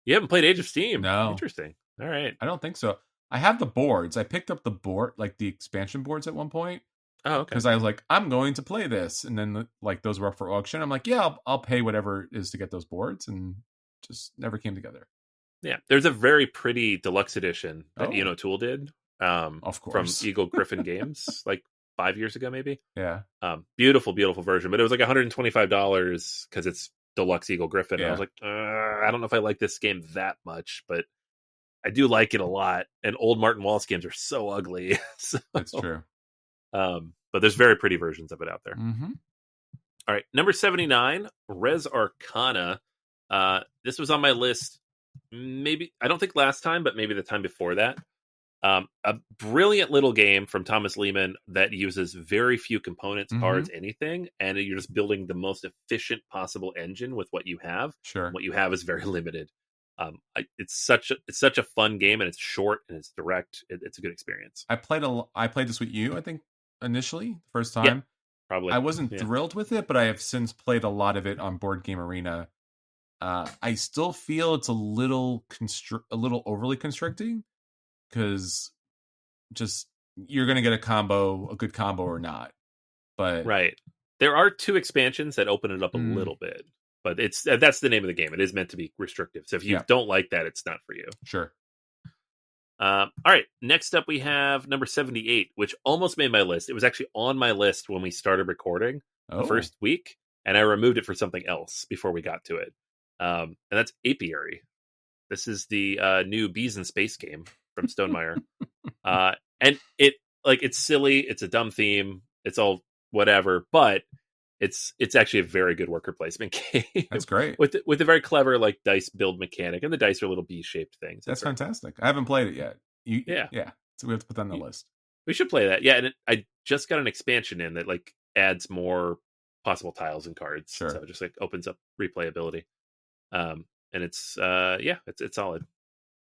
You haven't played Age of Steam? No. Interesting. All right. I don't think so. I have the boards. I picked up the board, like the expansion boards at one point. Oh, okay. Because I was like, I'm going to play this. And then like those were up for auction. I'm like, yeah, I'll pay whatever it is to get those boards. And just never came together. Yeah. There's a very pretty deluxe edition that Tool did. Of course. From Eagle Griffin Games, like 5 years ago, maybe. Yeah. Beautiful, beautiful version. But it was like $125 because it's deluxe Eagle Griffin. Yeah. And I was like, I don't know if I like this game that much, but I do like it a lot. And old Martin Wallace games are so ugly. So, that's true. But there's very pretty versions of it out there. Mm-hmm. All right, number 79, Res Arcana. This was on my list. Maybe I don't think last time, but maybe the time before that. A brilliant little game from Thomas Lehman that uses very few components, cards, anything, and you're just building the most efficient possible engine with what you have. Sure, what you have is very limited. It's such a fun game, and it's short and it's direct. It's a good experience. I played this with you, I think, initially first time. Yeah, probably. I wasn't thrilled with it, but I have since played a lot of it on Board Game Arena. I still feel it's a little overly constricting. Because just you're going to get a good combo or not. But right. There are 2 expansions that open it up a little bit. But that's the name of the game. It is meant to be restrictive. So if you don't like that, it's not for you. Sure. All right. Next up, we have number 78, which almost made my list. It was actually on my list when we started recording the first week. And I removed it for something else before we got to it. And that's Apiary. This is the new Bees in Space game from Stonemaier. And it's silly, it's a dumb theme, it's all whatever, but it's actually a very good worker placement game. That's great. with a very clever like dice build mechanic, and the dice are little bee-shaped things. That's fantastic. I haven't played it yet. Yeah. So we have to put that on the list. We should play that. Yeah, and I just got an expansion in that like adds more possible tiles and cards. Sure. So it just like opens up replayability. And it's solid.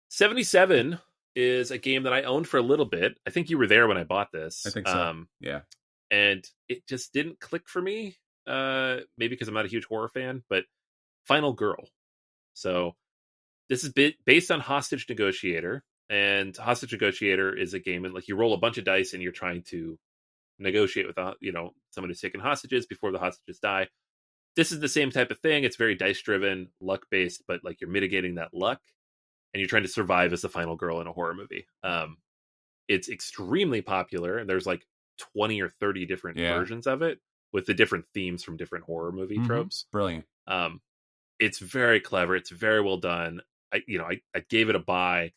77 is a game that I owned for a little bit. I think you were there when I bought this. I think so. Yeah. And it just didn't click for me. Maybe because I'm not a huge horror fan, but Final Girl. So this is based on Hostage Negotiator, and Hostage Negotiator is a game and like you roll a bunch of dice and you're trying to negotiate with someone who's taken hostages before the hostages die. this is the same type of thing. It's very dice driven, luck based, but like you're mitigating that luck, and you're trying to survive as the final girl in a horror movie. It's extremely popular, and there's like 20 or 30 different versions of it with the different themes from different horror movie tropes. Brilliant. It's very clever. It's very well done. I gave it a buy,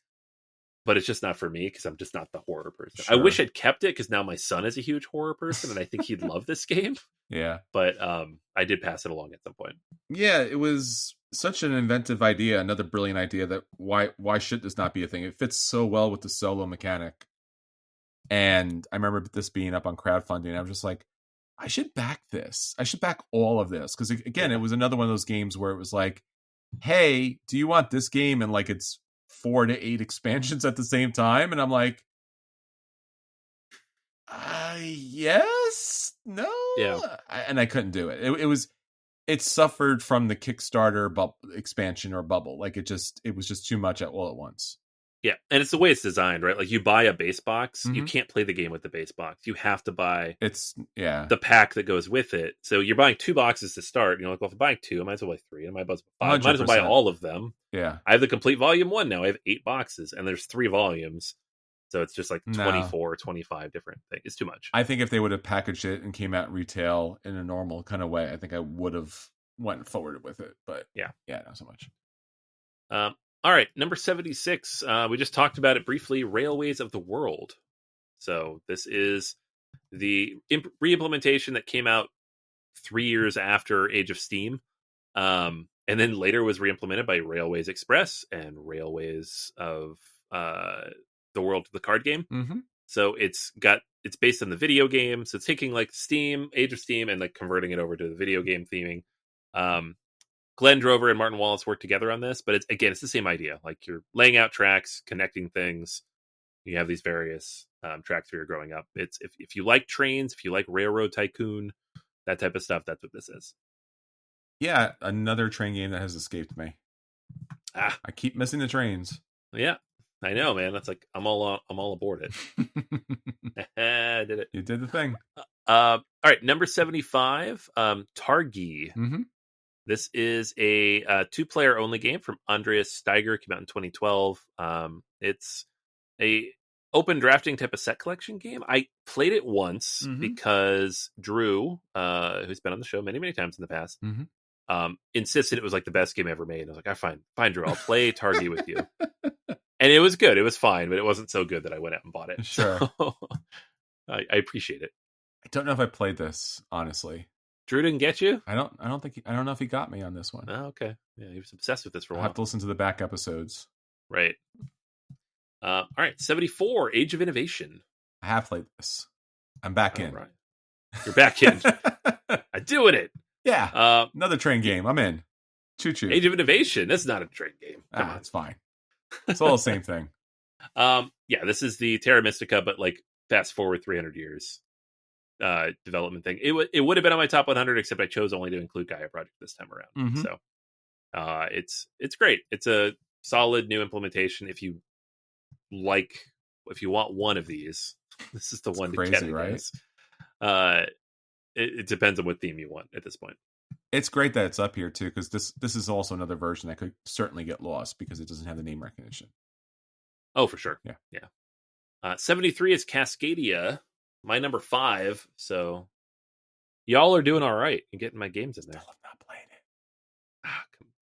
but it's just not for me because I'm just not the horror person. Sure. I wish I'd kept it because now my son is a huge horror person, and I think he'd love this game. Yeah. But I did pass it along at some point. Yeah, it was such an inventive idea, another brilliant idea that why should this not be a thing? It fits so well with the solo mechanic. And I remember this being up on crowdfunding. I was just like, I should back this. I should back all of this. Because again, it was another one of those games where it was like, hey, do you want this game? And like it's 4 to 8 expansions at the same time. And I'm like, yes, no. Yeah. And I couldn't do it. It suffered from the Kickstarter expansion or bubble. Like it was just too much all at once. Yeah, and it's the way it's designed, right? Like you buy a base box, you can't play the game with the base box. You have to buy the pack that goes with it. So you're buying 2 boxes to start. You're like, well, if I'm buying 2, I might as well buy 3. I might as well buy 5. I might as well buy all of them. Yeah. I have the complete volume 1 now. I have 8 boxes, and there's 3 volumes. So it's just like 24, 25 different things. It's too much. I think if they would have packaged it and came out retail in a normal kind of way, I think I would have went forward with it. But yeah, not so much. All right, number 76. We just talked about it briefly. Railways of the World. So this is the re-implementation that came out 3 years after Age of Steam, and then later was re-implemented by Railways Express and Railways of the World, the card game. Mm-hmm. So it's based on the video game. So it's taking like Steam, Age of Steam, and like converting it over to the video game theming. Glenn Drover and Martin Wallace worked together on this, but it's the same idea. Like you're laying out tracks, connecting things. You have these various tracks where you're growing up. It's if you like trains, if you like Railroad Tycoon, that type of stuff, that's what this is. Yeah, another train game that has escaped me. I keep missing the trains. Yeah, I know, man. That's like I'm all aboard it. I did it. You did the thing. All right, number 75, Targi. Mm-hmm. This is a 2-player only game from Andreas Steiger. Came out in 2012. It's a open drafting type of set collection game. I played it once because Drew, who's been on the show many, many times in the past, insisted it was like the best game ever made. I was like, fine, Drew, I'll play Targi with you. And it was good. It was fine, but it wasn't so good that I went out and bought it. Sure. So, I appreciate it. I don't know if I played this, honestly. Drew didn't get you? I don't know if he got me on this one. Oh, okay. Yeah, he was obsessed with this for a while. I'll have to listen to the back episodes. Right. All right, 74, Age of Innovation. I have played this. I'm back in. Right. You're back in. I'm doing it. Yeah. Another train game. I'm in. Choo-choo. Age of Innovation. That's not a train game. Come on. It's fine. It's all the same thing. Yeah, this is the Terra Mystica, but like fast forward 300 years. Development thing. It would have been on my top 100, except I chose only to include Gaia Project this time around. So it's great. It's a solid new implementation. If you want one of these, this is the one to get, right? It depends on what theme you want at this point. It's great that it's up here too, because this is also another version that could certainly get lost because it doesn't have the name recognition. Oh, for sure. Yeah. 73 is Cascadia. My number 5, so y'all are doing all right. You're getting my games in there. Still have not played it.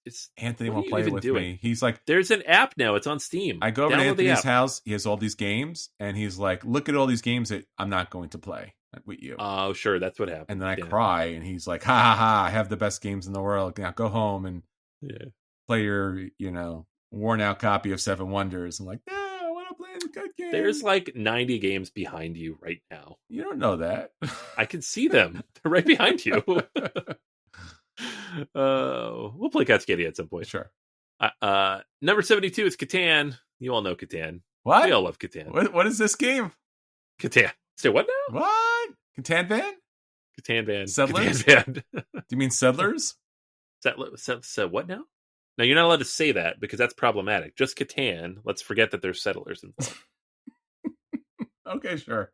It's Anthony won't play it with me. He's like, there's an app now. It's on Steam. I go over to Anthony's house. He has all these games, and he's like, look at all these games that I'm not going to play with you. Oh, sure. That's what happened. And then I cry, and he's like, ha, ha, ha, I have the best games in the world. Now go home and play your, worn out copy of Seven Wonders. I'm like, no, I want to play the good game. There's like 90 games behind you right now. You don't know that. I can see them. They're right behind you. We'll play Cascadia at some point. Sure. Number 72 is Catan. You all know Catan. What? We all love Catan. What is this game? Catan. Say what now? What? Catan Van? Catan Van. Settlers? Catan Van. Do you mean Settlers? What now? No, you're not allowed to say that because that's problematic. Just Catan. Let's forget that there's settlers involved. Okay, sure.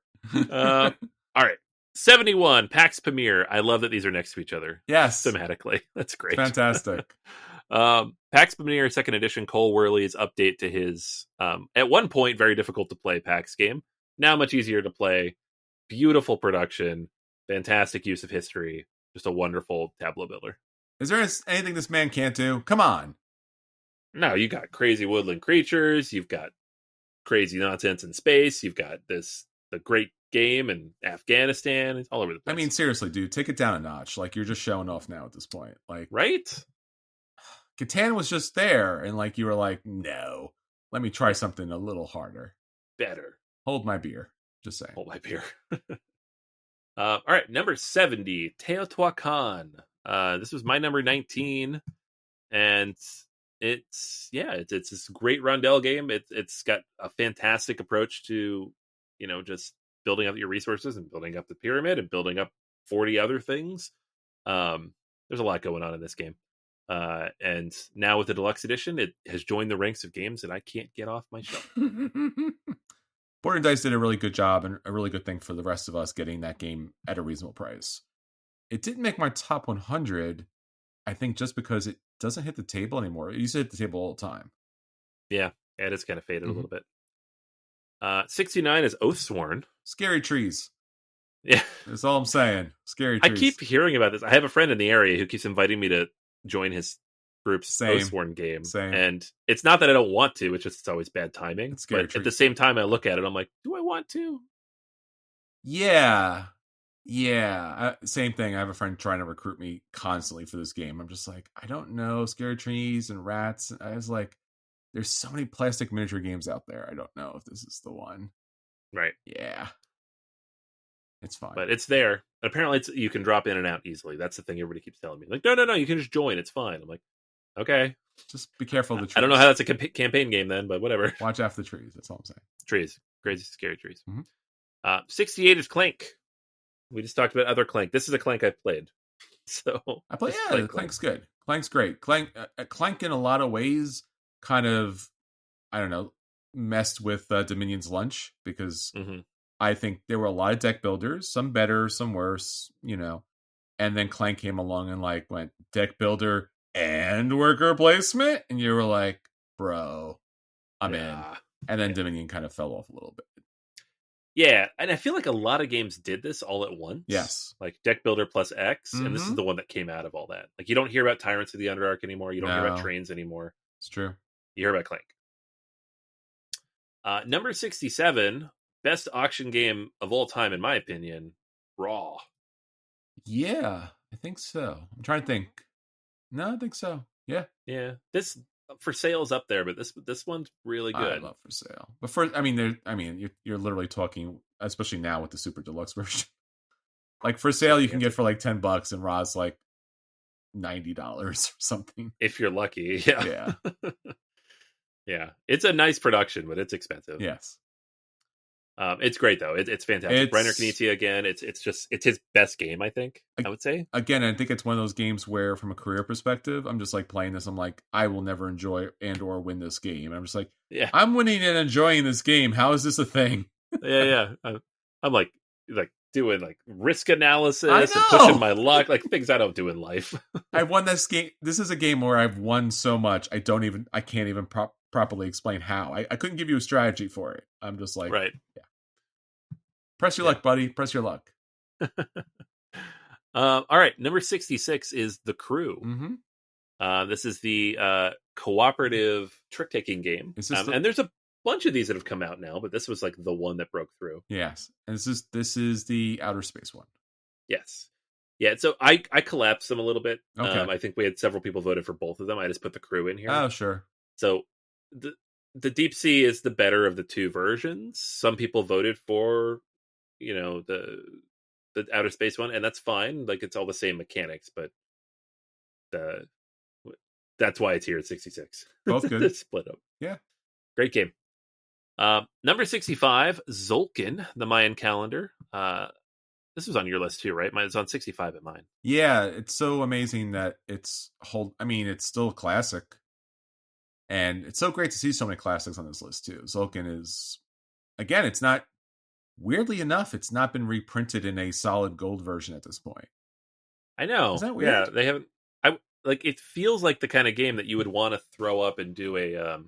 All right. 71, PAX Pamir. I love that these are next to each other. Yes. Thematically. That's great. Fantastic. PAX Pamir 2nd Edition, Cole Worley's update to his, at one point, very difficult to play PAX game. Now much easier to play. Beautiful production. Fantastic use of history. Just a wonderful tableau builder. Is there anything this man can't do? Come on. No, you got crazy woodland creatures. You've got crazy nonsense in space. You've got the great game in Afghanistan. It's all over the place. I mean, seriously, dude, take it down a notch. Like, you're just showing off now at this point. Like, right? Catan was just there, and like you were like, no, let me try something a little harder. Better. Hold my beer. Just saying. Hold my beer. All right, number 70, Teotihuacan. This was my number 19, and it's this great rondel game. It's got a fantastic approach to, just building up your resources and building up the pyramid and building up 40 other things. There's a lot going on in this game. And now with the deluxe edition, it has joined the ranks of games that I can't get off my shelf. Board and Dice did a really good job, and a really good thing for the rest of us getting that game at a reasonable price. It didn't make my top 100, I think, just because it doesn't hit the table anymore. It used to hit the table all the time. Yeah, it has kind of faded a little bit. 69 is Oathsworn. Scary trees. Yeah. That's all I'm saying. Scary trees. I keep hearing about this. I have a friend in the area who keeps inviting me to join his group's Oathsworn game. And it's not that I don't want to, it's just it's always bad timing. But trees. At the same time, I look at it, I'm like, do I want to? Yeah. Same thing. I have a friend trying to recruit me constantly for this game. I'm just like, I don't know. Scary trees and rats. I was like, there's so many plastic miniature games out there. I don't know if this is the one. Right. Yeah. It's fine. But it's there. Apparently, you can drop in and out easily. That's the thing everybody keeps telling me. Like, no, you can just join. It's fine. I'm like, okay. Just be careful of the trees. I don't know how that's a campaign game then, but whatever. Watch out for the trees. That's all I'm saying. Trees. Crazy, scary trees. Mm-hmm. 68 is Clank. We just talked about other Clank. This is a Clank I've played. So I play. Yeah, Clank's good. Clank's great. Clank in a lot of ways kind of, I don't know, messed with Dominion's lunch because I think there were a lot of deck builders, some better, some worse, and then Clank came along and like went deck builder and worker placement, and you were like, bro, I'm in. And then Dominion kind of fell off a little bit. Yeah, and I feel like a lot of games did this all at once. Yes. Like Deck Builder plus X, and this is the one that came out of all that. Like, you don't hear about Tyrants of the Underdark anymore. You don't hear about Trains anymore. It's true. You hear about Clank. Number 67, best auction game of all time, in my opinion, Raw. Yeah, I think so. I'm trying to think. No, I think so. Yeah. Yeah. This for sale's up there, but this one's really good. I love for sale. But you're literally talking, especially now with the super deluxe version. Like for sale, you can get for like $10, and Raw's like $90 or something if you're lucky. Yeah. Yeah. It's a nice production, but it's expensive. Yes. It's great though. It's fantastic. Reiner Knizia again. It's his best game, I think. I would say. Again, I think it's one of those games where, from a career perspective, I'm just like playing this. I'm like, I will never enjoy and or win this game. And I'm just like, yeah, I'm winning and enjoying this game. How is this a thing? Yeah. I'm like doing like risk analysis and pushing my luck, like things I don't do in life. I've won this game. This is a game where I've won so much. I can't even properly explain how. I couldn't give you a strategy for it. I'm just like, right. Yeah. Press your luck, buddy. Press your luck. All right. Number 66 is The Crew. Mm-hmm. This is the cooperative trick-taking game. And there's a bunch of these that have come out now, but this was like the one that broke through. Yes. And this is the outer space one. Yes. Yeah, so I collapsed them a little bit. Okay. I think we had several people voted for both of them. I just put The Crew in here. Oh, sure. So the Deep Sea is the better of the two versions. Some people voted for, the outer space one, and that's fine. Like, it's all the same mechanics, but that's why it's here at 66. Both good. Split up. Yeah. Great game. Number 65, Zolkin, the Mayan calendar. This was on your list too, right? It's on 65 at mine. Yeah, it's so amazing that it's still a classic. And it's so great to see so many classics on this list too. Zolkin is, again, it's not weirdly enough, it's not been reprinted in a solid gold version at this point. I know. Is that Yeah, weird? they haven't. I like. It feels like the kind of game that you would want to throw up and do a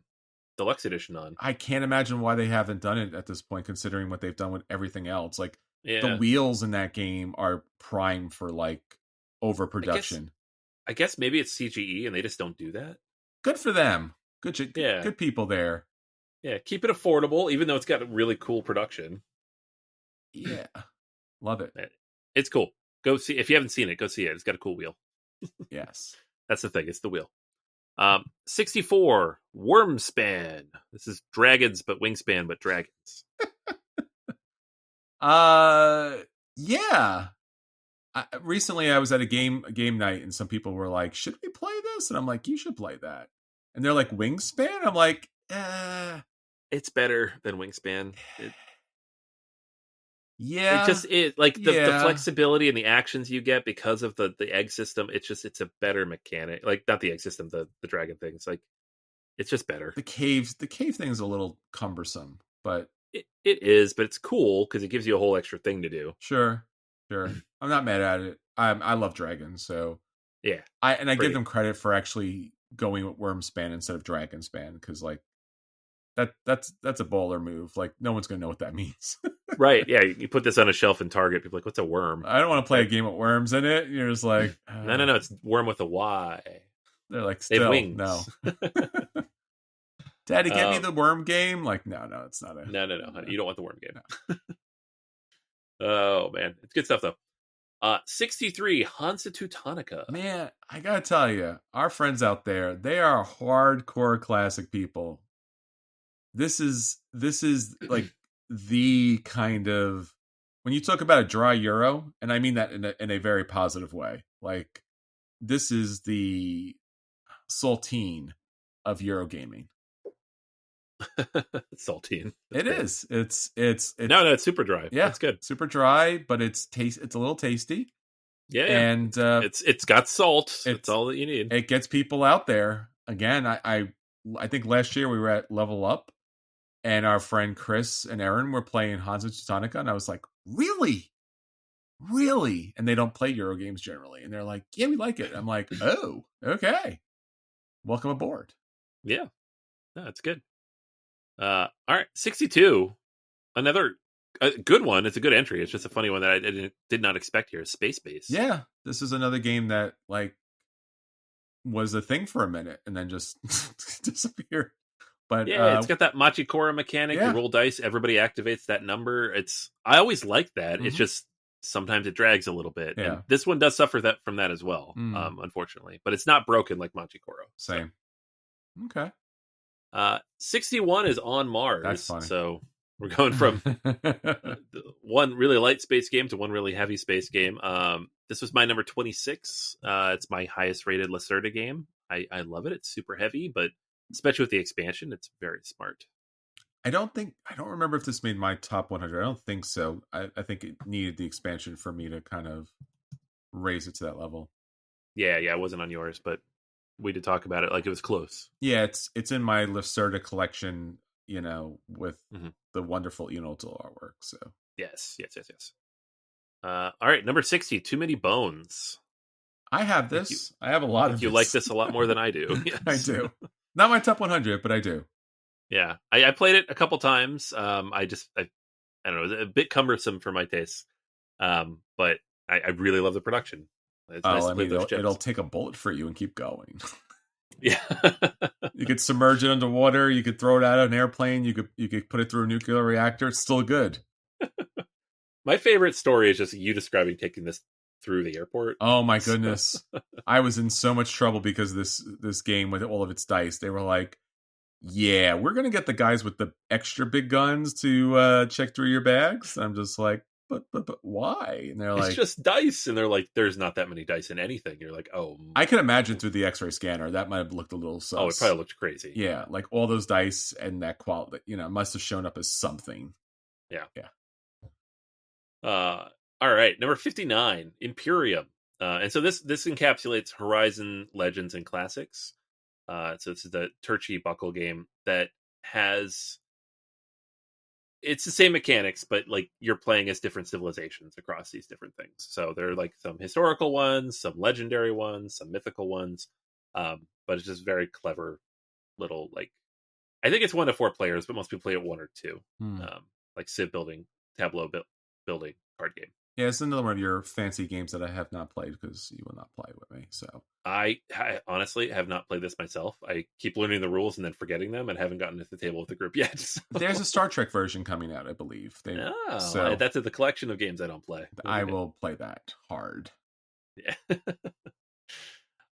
deluxe edition on. I can't imagine why they haven't done it at this point, considering what they've done with everything else. Like the Yeah, wheels in that game are prime for like I guess. overproduction. I guess maybe it's CGE and they just don't do that. Good for them. Yeah, Good people there. yeah. Keep it affordable, even though it's got a really cool production. Yeah, love it. It's cool. Go see if you haven't seen it. Go see it. It's got a cool wheel. Yes. That's the thing. It's the wheel. 64 Wormspan. This is dragons, but Wingspan, but dragons. Yeah. Recently, I was at a game night, and some people were like, "Should we play this?" And I'm like, "You should play that." And they're like, "Wingspan." I'm like, It's better than Wingspan. Yeah, it just like the flexibility and the actions you get because of the egg system. It's a better mechanic. Like not the egg system, the dragon things. Like it's just better. The cave thing is a little cumbersome, but it is, but it's cool because it gives you a whole extra thing to do. Sure. I'm not mad at it. I love dragons, so yeah. I give them credit for actually going with Wormspan instead of Dragonspan because like that's a baller move. Like no one's gonna know what that means. Right? Yeah, you put this on a shelf in Target. People are like, what's a worm? I don't want to play a game with worms in it. You're just like, no, it's worm with a Y. They're like, they have still wings. No. Daddy, get me the worm game. Like, no, it's not a. No, honey, you don't want the worm game. No. Oh man, it's good stuff though. 63 Hansa Teutonica. Man, I gotta tell you, our friends out there, they are hardcore classic people. This is like the kind of when you talk about a dry Euro, and I mean that in a very positive way. Like this is the saltine of Euro gaming. Saltine. It is. It's no, it's super dry. Yeah, it's good. Super dry, but it's a little tasty. Yeah, and it's got salt. It's all that you need. It gets people out there. Again, I think last year we were at Level Up, and our friend Chris and Aaron were playing Hansa Teutonica, and I was like, really? And they don't play Euro games generally, and they're like, yeah, we like it. I'm like, oh, okay, welcome aboard. Yeah, no, it's good. All right, 62. Another good one. It's a good entry. It's just a funny one that I did not expect here. Space Base. Yeah, this is another game that like was a thing for a minute and then just disappeared. But yeah, it's got that Machikoro mechanic. You roll dice, everybody activates that number. I always like that. Mm-hmm. It's just sometimes it drags a little bit. Yeah. And this one does suffer from that as well, unfortunately. But it's not broken like Machikoro. Same. So. Okay. 61 is On Mars. That's funny. So we're going from one really light space game to one really heavy space game. This was my number 26. It's my highest rated Lacerda game. I love it. It's super heavy, but especially with the expansion, it's very smart. I don't remember if this made my top 100. I don't think so. I think it needed the expansion for me to kind of raise it to that level. Yeah, it wasn't on yours, but we did talk about it like it was close. Yeah, it's in my Lacerda collection, with the wonderful Enotel artwork. So yes. All right, number 60, Too Many Bones. I have this. I have a lot of. You like this a lot more than I do. Yes. I do. Not my top 100, but I do. Yeah, I played it a couple times. I don't know, it was a bit cumbersome for my taste. But I really love the production. It's nice to play those chips. It'll take a bullet for you and keep going. Yeah. You could submerge it underwater. You could throw it out of an airplane. You could put it through a nuclear reactor. It's still good. My favorite story is just you describing taking this through the airport. Oh my goodness. I was in so much trouble because this game with all of its dice, they were like, yeah, we're going to get the guys with the extra big guns to check through your bags. I'm just like, but why? And they're like, it's just dice. And they're like, there's not that many dice in anything. You're like, oh. I can imagine through the X-ray scanner that might have looked a little sus. Oh, it probably looked crazy. Yeah, like all those dice and that quality, must have shown up as something. Yeah. All right, number 59, Imperium. And so this encapsulates Horizon, Legends, and Classics. So this is the Turchi Buckle game that has it's the same mechanics, but like you're playing as different civilizations across these different things. So there are like some historical ones, some legendary ones, some mythical ones. But it's just very clever little, like, I think it's 1 to 4 players, but most people play it 1 or 2. Like civ building, tableau building card game. Yeah, it's another one of your fancy games that I have not played because you will not play with me. So I honestly have not played this myself. I keep learning the rules and then forgetting them, and haven't gotten to the table with the group yet. So. There's a Star Trek version coming out, I believe. So that's the collection of games I don't play. I will play that hard. Yeah.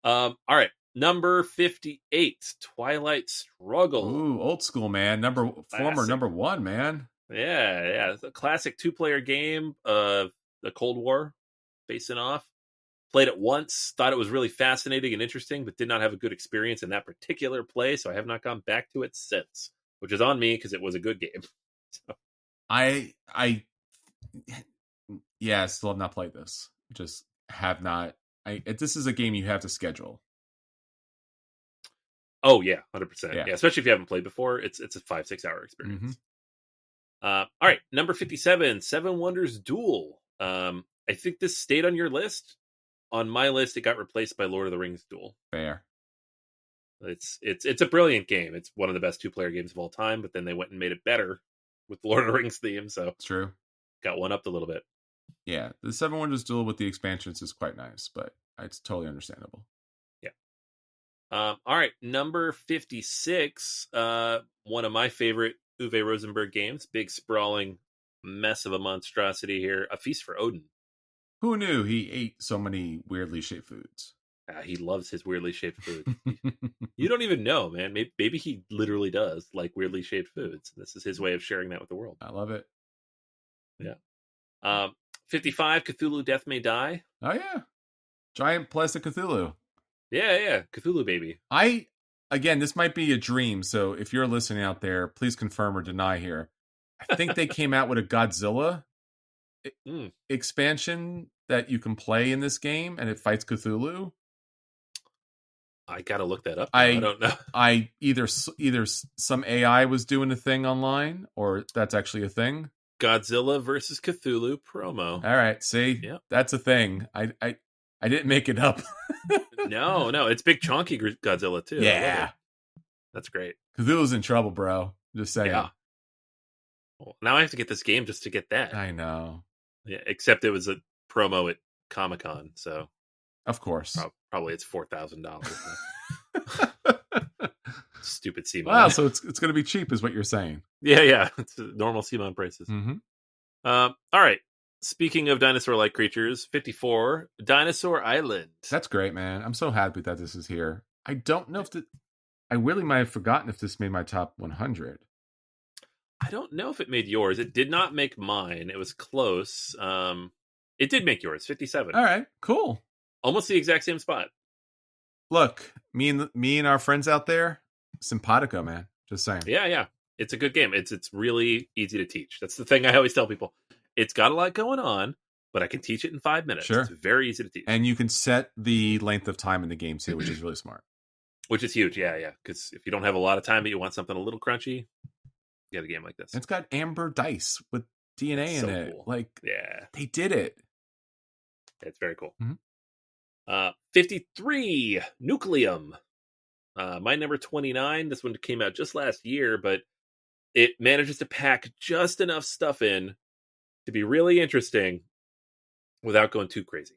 All right. Number 58, Twilight Struggle. Ooh, old school, man. Former number 1, man. Yeah. It's a classic 2-player game of the Cold War facing off. Played it once, thought it was really fascinating and interesting, but did not have a good experience in that particular play, so I have not gone back to it since, which is on me because it was a good game. So. I still have not played this. Just have not. This is a game you have to schedule. Oh yeah, 100%. Yeah, especially if you haven't played before, it's a 5-6 hour experience. All right, number 57, Seven Wonders Duel. I think this stayed on your list. On my list, it got replaced by Lord of the Rings Duel. Fair. It's a brilliant game. It's one of the best 2-player games of all time. But then they went and made it better with the Lord of the Rings theme. So it's true. Got one upped a little bit. Yeah, the Seven Wonders Duel with the expansions is quite nice, but it's totally understandable. Yeah. All right, number 56. One of my favorite Uwe Rosenberg games. Big sprawling mess of a monstrosity here. A Feast for Odin. Who knew he ate so many weirdly shaped foods? He loves his weirdly shaped foods. You don't even know, man. Maybe he literally does like weirdly shaped foods. This is his way of sharing that with the world. I love it. Yeah. 55, Cthulhu Death May Die. Oh, yeah. Giant plastic Cthulhu. Yeah. Cthulhu baby. Again, this might be a dream, so if you're listening out there, please confirm or deny here. I think they came out with a Godzilla expansion that you can play in this game, and it fights Cthulhu. I gotta look that up. I don't know. Either some AI was doing a thing online, or that's actually a thing. Godzilla versus Cthulhu promo. All right, see, that's a thing. I didn't make it up. No, it's big chunky Godzilla too. Yeah, that's great. Cthulhu's in trouble, bro. Just saying. Yeah. Well, now I have to get this game just to get that. I know. Yeah, except it was a promo at Comic-Con, so of course, probably it's $4,000. Stupid CMON. Wow, so it's going to be cheap, is what you're saying? Yeah, it's normal CMON prices. Mm-hmm. All right. Speaking of dinosaur-like creatures, 54, Dinosaur Island. That's great, man. I'm so happy that this is here. I don't know if I really might have forgotten if this made my top 100. I don't know if it made yours. It did not make mine. It was close. It did make yours, 57. All right, cool. Almost the exact same spot. Look, me and our friends out there, simpatico, man. Just saying. Yeah. It's a good game. It's really easy to teach. That's the thing I always tell people. It's got a lot going on, but I can teach it in 5 minutes. Sure. It's very easy to teach. And you can set the length of time in the game too, which is really smart. Which is huge, yeah. Because if you don't have a lot of time, but you want something a little crunchy, you get a game like this. It's got amber dice with DNA in it. Cool. Like, yeah, they did it. It's very cool. Mm-hmm. 53, Nucleum. My number 29. This one came out just last year, but it manages to pack just enough stuff in to be really interesting without going too crazy.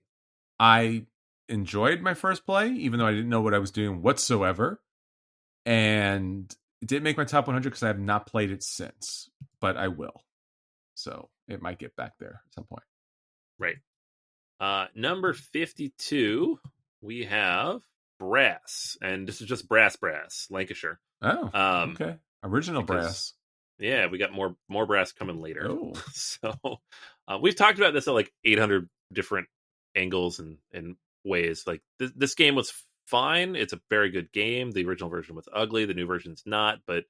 I enjoyed my first play, even though I didn't know what I was doing whatsoever. And it didn't make my top 100 because I have not played it since, but I will. So it might get back there at some point. Right. Number 52, we have Brass. And this is just Brass, Lancashire. Oh, okay. Original Brass. Yeah, we got more Brass coming later. Oh. So we've talked about this at like 800 different angles and ways. Like this game was fine. It's a very good game. The original version was ugly. The new version's not, but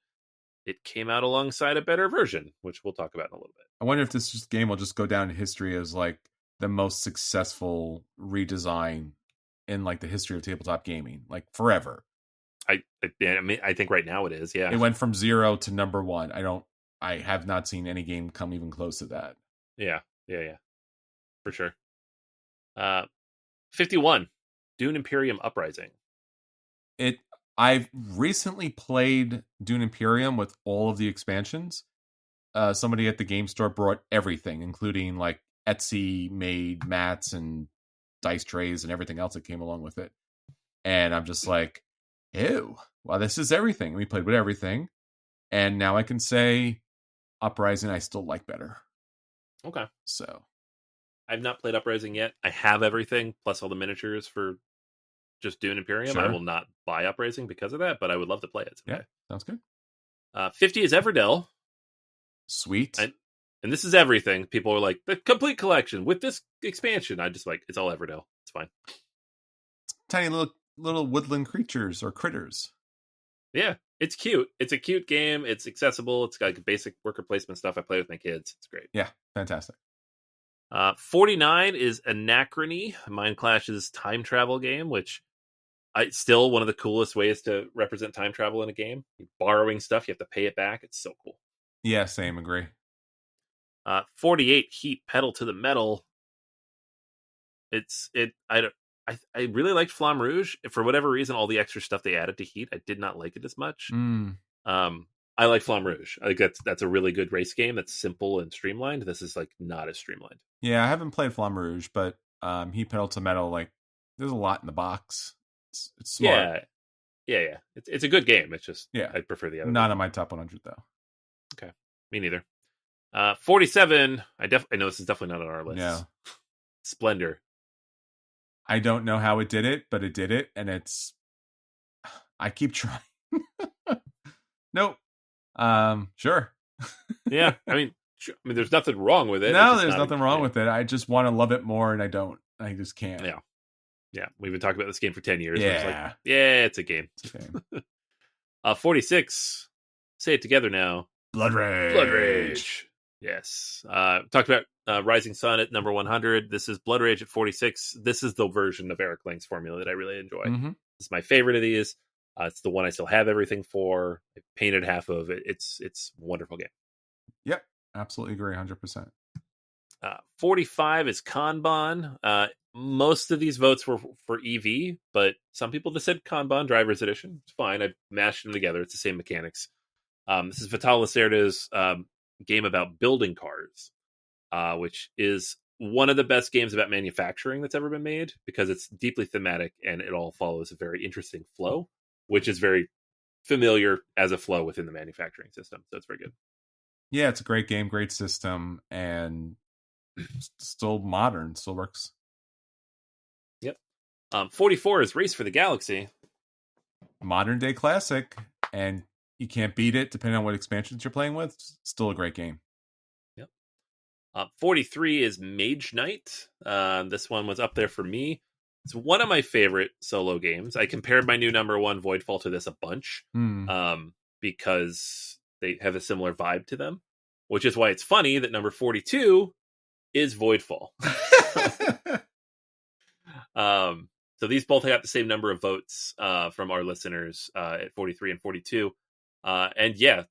it came out alongside a better version, which we'll talk about in a little bit. I wonder if this game will just go down in history as like the most successful redesign in like the history of tabletop gaming, like forever. I think right now it is. Yeah, it went from 0 to number 1. I have not seen any game come even close to that. Yeah, for sure. 51, Dune Imperium Uprising. I've recently played Dune Imperium with all of the expansions. Somebody at the game store brought everything, including like Etsy made mats and dice trays and everything else that came along with it. And I'm just like, ew, well, this is everything. We played with everything. And now I can say Uprising I still like better. Okay. So I've not played Uprising yet. I have everything, plus all the miniatures for just Dune Imperium. Sure. I will not buy Uprising because of that, but I would love to play it someday. Yeah, sounds good. 50 is Everdell. Sweet. And this is everything. People are like, the complete collection with this expansion. I just like, it's all Everdell. It's fine. Tiny little woodland creatures or critters. Yeah, it's cute. It's a cute game. It's accessible. It's got like basic worker placement stuff. I play with my kids. It's great. Yeah, fantastic. 49 is Anachrony, Mind Clash's time travel game, which still one of the coolest ways to represent time travel in a game. You're borrowing stuff, you have to pay it back. It's so cool. Yeah, same, agree. 48, Heat, Pedal to the Metal. I really liked Flamme Rouge. For whatever reason, all the extra stuff they added to Heat, I did not like it as much. I like Flamme Rouge. I think that's a really good race game that's simple and streamlined. This is like not as streamlined. Yeah, I haven't played Flamme Rouge, but Heat, Pedal to Metal, like there's a lot in the box. It's smart. Yeah. It's a good game. It's just I prefer the other. Not on my top 100 though. Okay, me neither. 47. I know this is definitely not on our list. Yeah. Splendor. I don't know how it did it, but it did it, and I keep trying. Nope. Sure. Yeah, I mean, there's nothing wrong with it. No, there's nothing wrong with it. I just want to love it more, and I don't. I just can't. Yeah. We've been talking about this game for 10 years. Yeah. It's a game. It's a game. 46. Say it together now. Blood Rage. Yes. Talked about Rising Sun at number 100. This is Blood Rage at 46. This is the version of Eric Lang's formula that I really enjoy. Mm-hmm. This is my favorite of these. It's the one I still have everything for. I painted half of it. It's a wonderful game. Yep. Absolutely agree. 100%. 45 is Kanban. Most of these votes were for EV, but some people just said Kanban Driver's Edition. It's fine. I mashed them together. It's the same mechanics. This is Vital Lacerda's game about building cars, which is one of the best games about manufacturing that's ever been made because it's deeply thematic and it all follows a very interesting flow, which is very familiar as a flow within the manufacturing system. So it's very good. Yeah, it's a great game, great system, and still modern, still works. Yep. 44 is Race for the Galaxy. Modern day classic, and you can't beat it depending on what expansions you're playing with. Still a great game. Yep. 43 is Mage Knight. This one was up there for me. It's one of my favorite solo games. I compared my new number one Voidfall to this a bunch because they have a similar vibe to them, which is why it's funny that number 42 is Voidfall. So these both got the same number of votes from our listeners at 43 and 42. And yeah,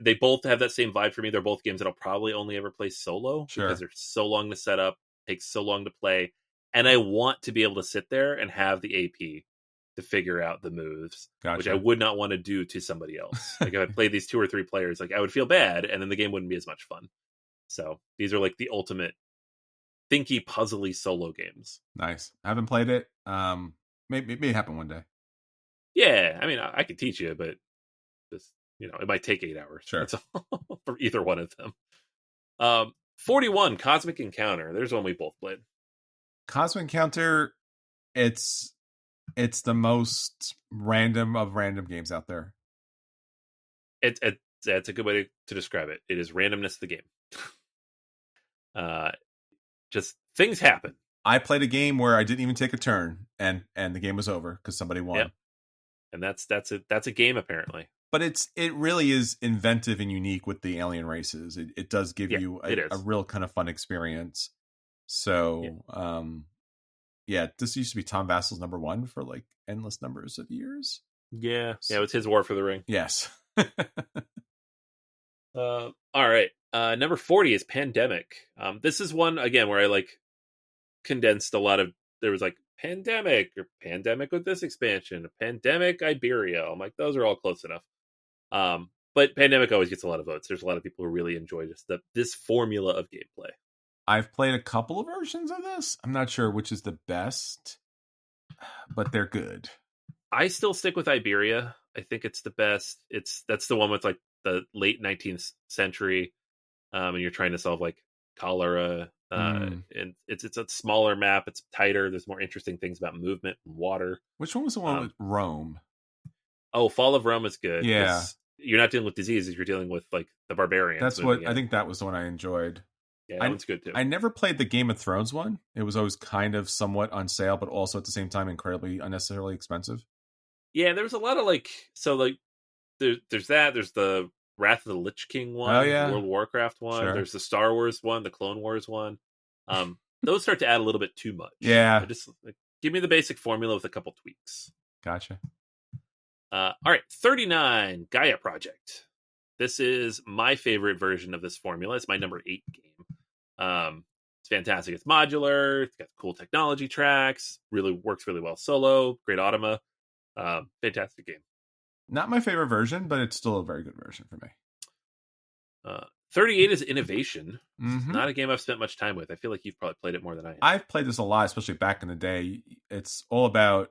they both have that same vibe for me. They're both games that I'll probably only ever play solo because they're so long to set up, takes so long to play. And I want to be able to sit there and have the AP to figure out the moves, which I would not want to do to somebody else. Like if I played these 2 or 3 players, like I would feel bad and then the game wouldn't be as much fun. So these are like the ultimate thinky, puzzly solo games. Nice. I haven't played it. Maybe it happen one day. Yeah. I mean, I could teach you, but just, it might take 8 hours. Sure. For either one of them. 41, Cosmic Encounter. There's one we both played. Cosmic Encounter, it's the most random of random games out there. It's a good way to describe it. It is randomness of the game. Just things happen. I played a game where I didn't even take a turn, and the game was over because somebody won. Yep. And that's a game apparently. But it really is inventive and unique with the alien races. It does give you a real kind of fun experience. So, this used to be Tom Vassel's number one for like endless numbers of years. Yeah, it was his War for the Ring. Yes. All right. Number 40 is Pandemic. This is one again where I like condensed a lot of. There was like Pandemic or Pandemic with this expansion, Pandemic Iberia. I'm like, those are all close enough. But Pandemic always gets a lot of votes. There's a lot of people who really enjoy this formula of gameplay. I've played a couple of versions of this. I'm not sure which is the best, but they're good. I still stick with Iberia. I think it's the best. That's the one with like the late 19th century, and you're trying to solve like cholera. And it's a smaller map. It's tighter. There's more interesting things about movement and water. Which one was the one with Rome? Oh, Fall of Rome is good. Yeah, you're not dealing with diseases. You're dealing with like the barbarians. That's what I think. That was the one I enjoyed. Yeah, that one's good too. I never played the Game of Thrones one. It was always kind of somewhat on sale, but also at the same time incredibly unnecessarily expensive. Yeah, there was a lot of like there's that. There's the Wrath of the Lich King one. Oh yeah, World of Warcraft one. Sure. There's the Star Wars one, the Clone Wars one. Those start to add a little bit too much. Yeah, just like, give me the basic formula with a couple tweaks. Gotcha. All right, 39, Gaia Project. This is my favorite version of this formula. It's my number 8 game. It's fantastic. It's modular. It's got cool technology tracks. Really works really well solo. Great automa. Fantastic game. Not my favorite version, but it's still a very good version for me. 38 is Innovation. Mm-hmm. Not a game I've spent much time with. I feel like you've probably played it more than I have. I've played this a lot, especially back in the day. It's all about,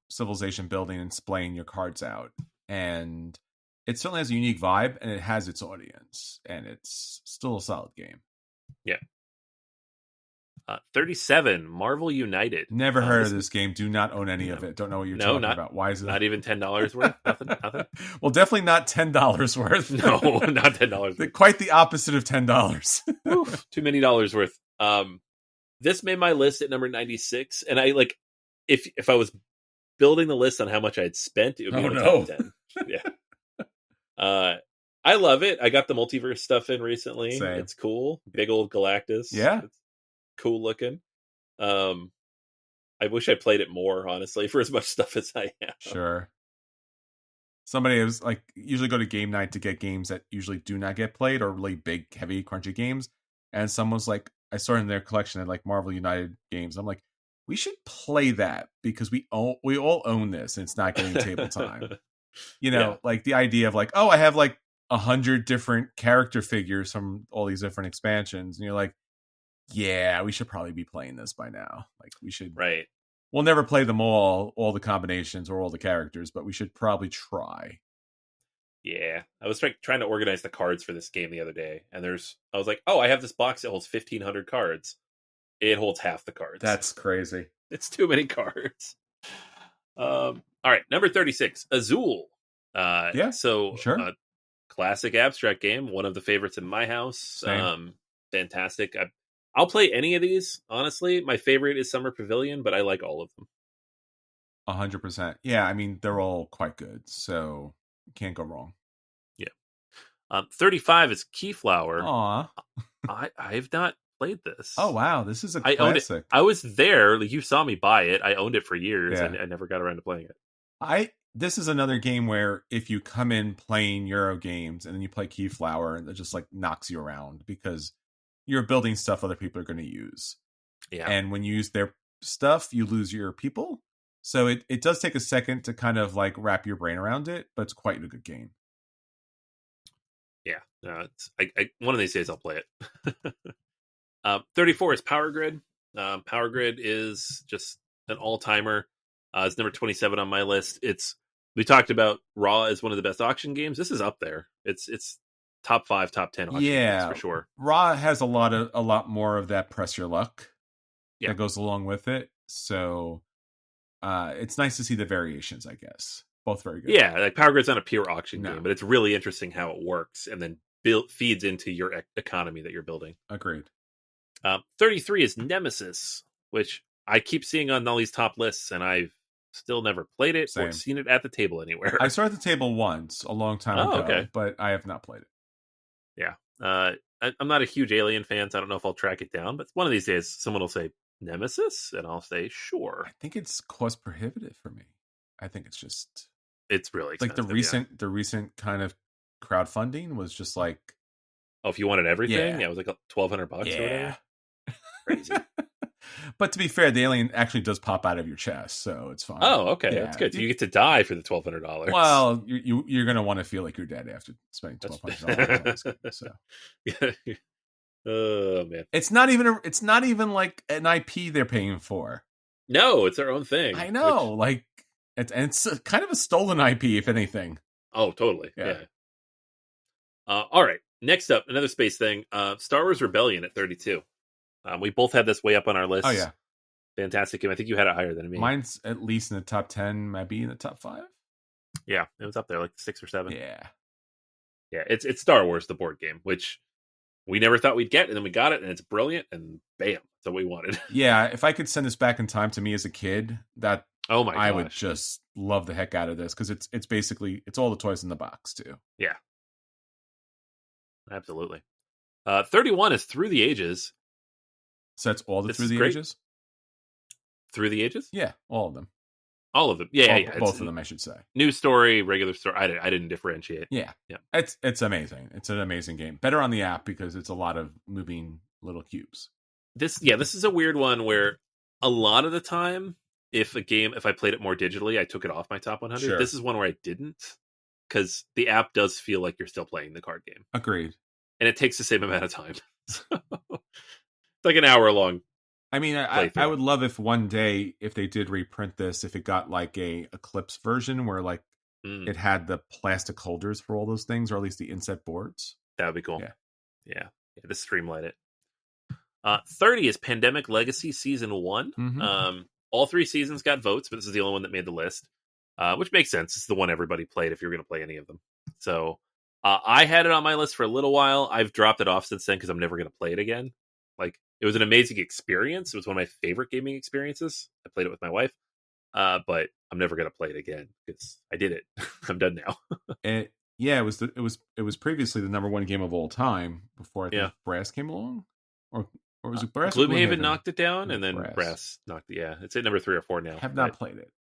civilization building and splaying your cards out. And it certainly has a unique vibe, and it has its audience, and it's still a solid game. Yeah. 37, Marvel United. Never heard of this game. Do not own any of it. Don't know what you're talking about. Why is it not even $10 worth? Nothing. Well, definitely not $10 worth. No, not $10 worth. Quite the opposite of $10. Oof, too many dollars worth. This made my list at number 96, and I like if I was building the list on how much I had spent, it would be top 10. Yeah. I love it. I got the multiverse stuff in recently. Same. It's cool. Big old Galactus. Yeah. It's cool looking. I wish I played it more, honestly, for as much stuff as I have. Sure. Somebody was like, usually go to game night to get games that usually do not get played, or really big, heavy, crunchy games. And someone's like, I saw in their collection of like Marvel United games. I'm like, we should play that because we all own this, and it's not getting table time. Like the idea of like, oh, I have like 100 different character figures from all these different expansions, and you're like, yeah, we should probably be playing this by now. Like we should. Right. We'll never play them all the combinations or all the characters, but we should probably try. Yeah. I was trying to organize the cards for this game the other day, and I was like, oh, I have this box that holds 1,500 cards. It holds half the cards. That's crazy. It's too many cards. All right, number 36, Azul. Yeah, so sure. Classic abstract game, one of the favorites in my house. Same. Fantastic. I'll play any of these, honestly. My favorite is Summer Pavilion, but I like all of them. 100%. Yeah, I mean, they're all quite good, so you can't go wrong. Yeah. 35 is Keyflower. Aw. I've not played this. Oh, wow. This is a classic. classic. Owned it. I was there. Like, you saw me buy it. I owned it for years, and I never got around to playing it. This is another game where if you come in playing Euro games and then you play Keyflower, it just like knocks you around because you're building stuff other people are going to use. Yeah. And when you use their stuff, you lose your people. So it does take a second to kind of like wrap your brain around it, but it's quite a good game. Yeah. One of these days I'll play it. 34 is Power Grid. Power Grid is just an all-timer. It's number 27 on my list. We talked about Raw as one of the best auction games. This is up there. It's top 5, top 10 auction games for sure. Raw has a lot more of that press your luck that goes along with it. So it's nice to see the variations, I guess. Both very good. Yeah, like Power Grid's not a pure auction game, but it's really interesting how it works and then feeds into your economy that you're building. Agreed. 33 is Nemesis, which I keep seeing on all these top lists, and I've still never played it or seen it at the table anywhere. I saw it at the table once a long time ago, but I have not played it. Yeah. I'm not a huge Alien fan, so I don't know if I'll track it down, but one of these days someone will say Nemesis, and I'll say sure. I think it's cost prohibitive for me. I think it's really expensive, like the recent kind of crowdfunding was just like, oh, if you wanted everything, yeah, it was like $1,200 or whatever. Crazy. But to be fair, the alien actually does pop out of your chest, so it's fine. Oh, okay, that's good. So you get to die for the $1,200. Well, you're gonna want to feel like you're dead after spending $1,200 on this game. So, yeah. Oh man, it's not even like an IP they're paying for. No, it's their own thing. I know, like it's kind of a stolen IP, if anything. Oh, totally. Yeah. All right. Next up, another space thing. Star Wars Rebellion at 32. We both had this way up on our list. Oh yeah, fantastic game. I think you had it higher than me. Mine's at least in the top 10, might be in the top 5. Yeah, it was up there, like 6 or 7. Yeah. It's Star Wars, the board game, which we never thought we'd get, and then we got it, and it's brilliant, and bam, that's what we wanted. Yeah, if I could send this back in time to me as a kid, that oh my gosh, I would just love the heck out of this, because it's basically it's all the toys in the box too. Yeah, absolutely. 31 is Through the Ages. So that's all the Through the Ages? Through the Ages? Yeah, all of them. All of them. Yeah. Both of them, I should say. New story, regular story. I didn't differentiate. Yeah. It's amazing. It's an amazing game. Better on the app because it's a lot of moving little cubes. This is a weird one where a lot of the time, if I played it more digitally, I took it off my top 100. Sure. This is one where I didn't, because the app does feel like you're still playing the card game. Agreed. And it takes the same amount of time. It's like an hour long. I mean, I would love if one day, if they did reprint this, if it got like a Eclipse version where like it had the plastic holders for all those things, or at least the inset boards. That would be cool. Yeah. To streamline it. 30 is Pandemic Legacy Season 1. Mm-hmm. All 3 seasons got votes, but this is the only one that made the list, which makes sense. It's the one everybody played if you're going to play any of them. So I had it on my list for a little while. I've dropped it off since then because I'm never going to play it again. Like, it was an amazing experience. It was one of my favorite gaming experiences. I played it with my wife, but I'm never going to play it again because I did it. I'm done now. It was previously the number 1 game of all time before I think Brass came along, or was it Brass? Gloomhaven knocked it down, and then Brass knocked it. Yeah, it's at number 3 or 4 now. Have not played it.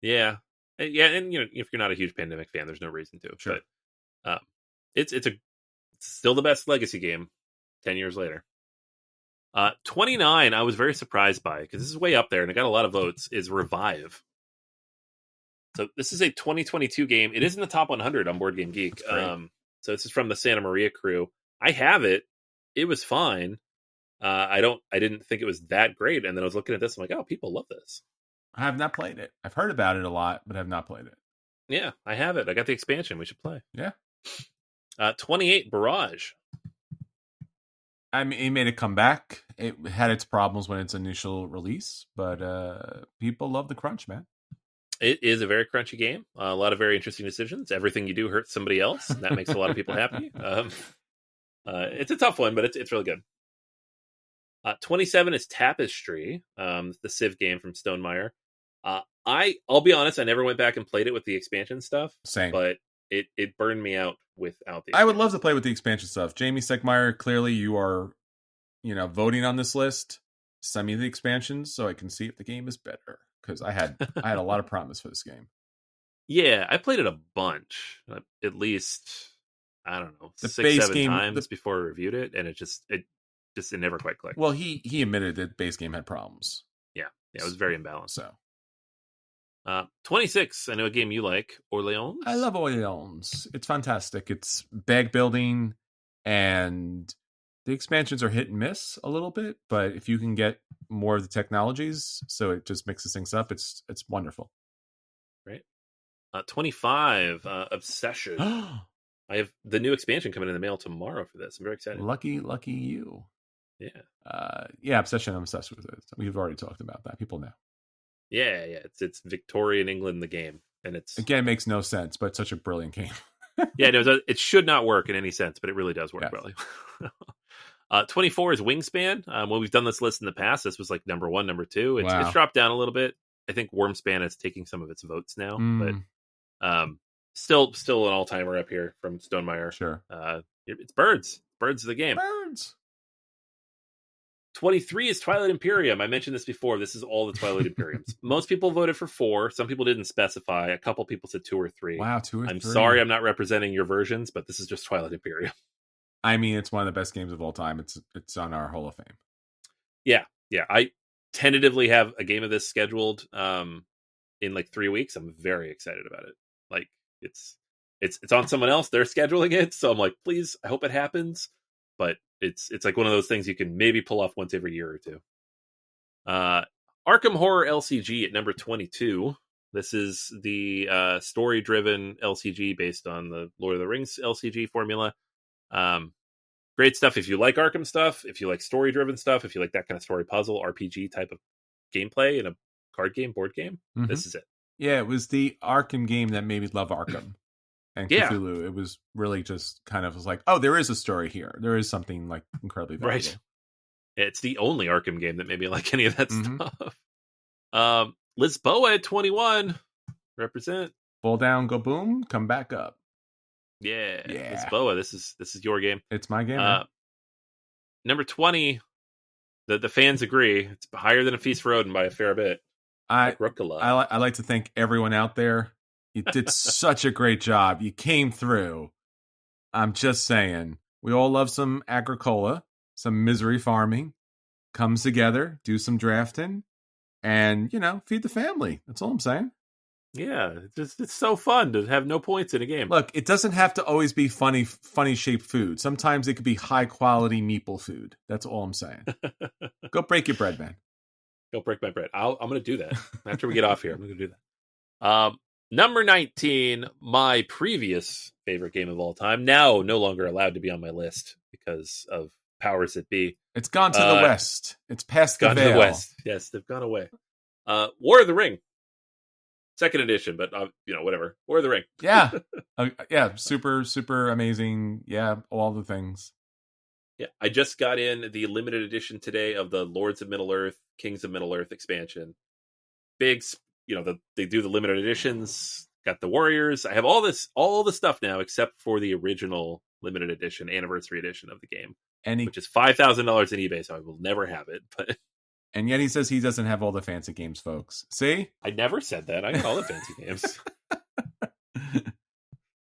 Yeah, and if you're not a huge Pandemic fan, there's no reason to. Sure. But it's still the best Legacy game 10 years later. 29, I was very surprised by, because this is way up there and it got a lot of votes, is Revive. So this is a 2022 game. It is in the top 100 on Board Game Geek. So this is from the Santa Maria crew. I have it. It was fine. I didn't think it was that great. And then I was looking at this. I'm like, oh, people love this. I have not played it. I've heard about it a lot, but have not played it. Yeah, I have it. I got the expansion. We should play. Yeah. 28, Barrage. I mean, it made a comeback. It had its problems when its initial release, but people love the crunch, man. It is a very crunchy game. A lot of very interesting decisions. Everything you do hurts somebody else, and that makes a lot of people happy. It's a tough one, but it's really good. 27 is Tapestry, the Civ game from Stonemaier. I'll be honest, I never went back and played it with the expansion stuff. Same. But it burned me out without the expansion. I would love to play with the expansion stuff. Jamie Segmeyer, clearly you are, voting on this list. Send me the expansions so I can see if the game is better. Because I had a lot of promise for this game. Yeah, I played it a bunch. At least, I don't know, the 6-7 times before I reviewed it, and it never quite clicked. Well, he admitted that base game had problems. Yeah, it was very imbalanced. So, 26, I know a game you like, Orleans. I love Orleans. It's fantastic. It's bag building, and the expansions are hit and miss a little bit, but if you can get more of the technologies, so it just mixes things up, it's wonderful. Right. 25, Obsession. I have the new expansion coming in the mail tomorrow for this. I'm very excited. Lucky you. Yeah. Yeah, Obsession, I'm obsessed with it. We've already talked about that. People know. Yeah. It's Victorian England, the game. And it makes no sense, but it's such a brilliant game. Yeah, no, it should not work in any sense, but it really does work well. 24 is Wingspan. When we've done this list in the past, this was like number 1, number 2. It's dropped down a little bit. I think Wormspan is taking some of its votes now, but still an all-timer up here from Stonemaier. Sure. It's Birds. Birds of the game. Birds. 23 is Twilight Imperium. I mentioned this before. This is all the Twilight Imperiums. Most people voted for 4. Some people didn't specify. A couple people said 2 or 3. Wow, 2 or 3. I'm sorry I'm not representing your versions, but this is just Twilight Imperium. I mean, it's one of the best games of all time. It's on our Hall of Fame. Yeah. I tentatively have a game of this scheduled in like 3 weeks. I'm very excited about it. Like it's on someone else. They're scheduling it, so I'm like, please, I hope it happens. But it's like one of those things you can maybe pull off once every year or two. Arkham Horror LCG at number 22. This is the story-driven LCG based on the Lord of the Rings LCG formula. Great stuff if you like Arkham stuff, if you like story-driven stuff, if you like that kind of story puzzle, RPG type of gameplay in a card game, board game. Mm-hmm. This is it. Yeah, it was the Arkham game that made me love Arkham. And Cthulhu, it was really just kind of like, oh, there is a story here. There is something like incredibly valuable. Right. It's the only Arkham game that made me like any of that stuff. Lisboa at 21. Represent. Fall down, go boom, come back up. Yeah. Lisboa, this is your game. It's my game. Number 20, the fans agree. It's higher than A Feast for Odin by a fair bit. I like to thank everyone out there. You did such a great job. You came through. I'm just saying. We all love some agricola, some misery farming. Comes together, do some drafting, and, feed the family. That's all I'm saying. Yeah, it's so fun to have no points in a game. Look, it doesn't have to always be funny shaped food. Sometimes it could be high quality meeple food. That's all I'm saying. Go break your bread, man. Go break my bread. I'm going to do that. After we get off here, I'm going to do that. Number 19, my previous favorite game of all time, now no longer allowed to be on my list because of powers that be. It's gone to the west. It's past the veil. Gone to the west. Yes, they've gone away. War of the Ring. Second edition, but whatever. War of the Ring. Yeah. Super, super amazing. Yeah, all the things. Yeah, I just got in the limited edition today of the Lords of Middle-earth, Kings of Middle-earth expansion. Big, they do the limited editions. Got the warriors. I have all the stuff now except for the original limited edition, anniversary edition of the game, which is $5,000 in eBay, so I will never have it. But and yet he says he doesn't have all the fancy games, folks. See? I never said that. I got all the fancy games.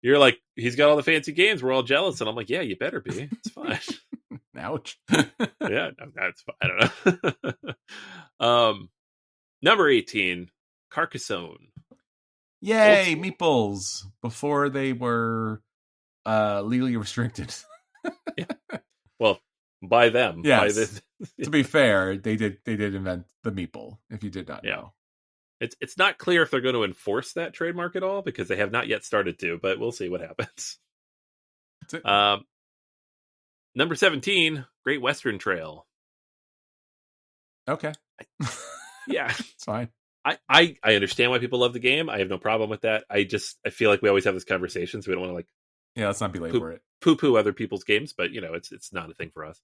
You're like, he's got all the fancy games. We're all jealous. And I'm like, yeah, you better be. It's fine. Ouch. Yeah, that's fine. I don't know. Number 18, Carcassonne. Yay, meeples. Before they were legally restricted. Yeah. Well, by them. Yes. To be fair, they did invent the meeple, if you did not know. It's not clear if they're going to enforce that trademark at all, because they have not yet started to, but we'll see what happens. Number 17, Great Western Trail. Okay. Yeah. It's fine. I understand why people love the game. I have no problem with that. I feel like we always have this conversation, so we don't want to let's not belabor it. Poo-poo other people's games, but it's not a thing for us.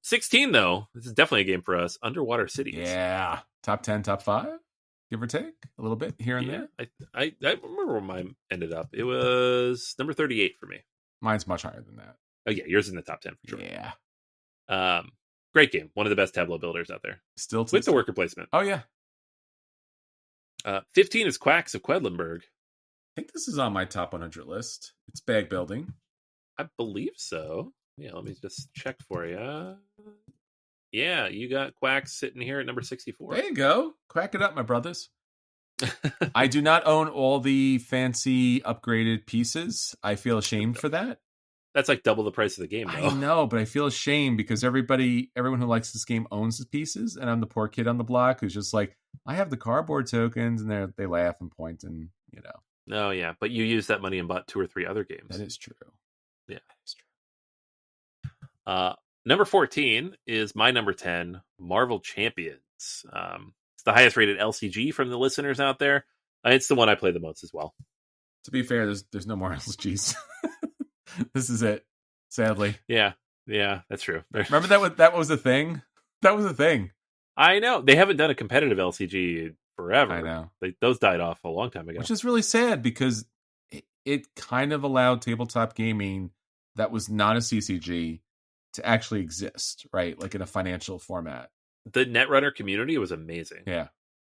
16 though, this is definitely a game for us. Underwater Cities. Yeah. Top 10, top 5, give or take a little bit here and there. I remember where mine ended up. It was number 38 for me. Mine's much higher than that. Oh yeah, yours is in the top 10 for sure. Yeah. Great game. One of the best tableau builders out there. Still with the worker placement. Oh yeah. 15 is Quacks of Quedlinburg. I think this is on my top 100 list. It's bag building. I believe so. Yeah, let me just check for you. Yeah, you got Quacks sitting here at number 64. There you go. Quack it up, my brothers. I do not own all the fancy upgraded pieces. I feel ashamed for that. That's like double the price of the game, though. I know, but I feel ashamed because everyone who likes this game owns the pieces, and I'm the poor kid on the block who's just like, I have the cardboard tokens, and they laugh and point, and Oh yeah, but you used that money and bought 2 or 3 other games. That is true. Yeah, that is true. Number 14 is my number 10, Marvel Champions. It's the highest rated LCG from the listeners out there. It's the one I play the most as well. To be fair, there's no more LCGs. This is it, sadly. Yeah, that's true. Remember that was a thing? That was a thing. I know. They haven't done a competitive LCG forever. I know. Those died off a long time ago. Which is really sad because it kind of allowed tabletop gaming that was not a CCG to actually exist, right? Like in a financial format. The Netrunner community was amazing. Yeah.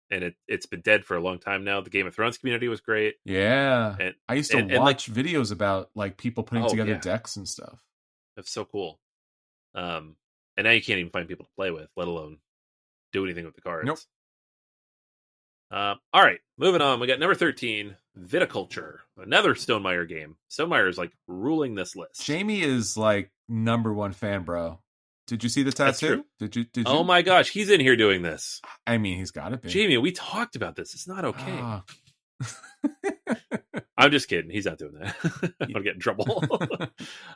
And it's been dead for a long time now. The Game of Thrones community was great. Yeah. And I used to watch videos about like people putting together decks and stuff. That's so cool. And now you can't even find people to play with, let alone do anything with the cards. Nope. All right, moving on. We got number 13, Viticulture, another Stonemaier game. Stonemaier is like ruling this list. Jamie is like number one fan, bro. Did you see the tattoo? Did you? Oh my gosh, he's in here doing this. I mean, he's got to be. Jamie, we talked about this. It's not okay. I'm just kidding. He's not doing that. I'm gonna get in trouble.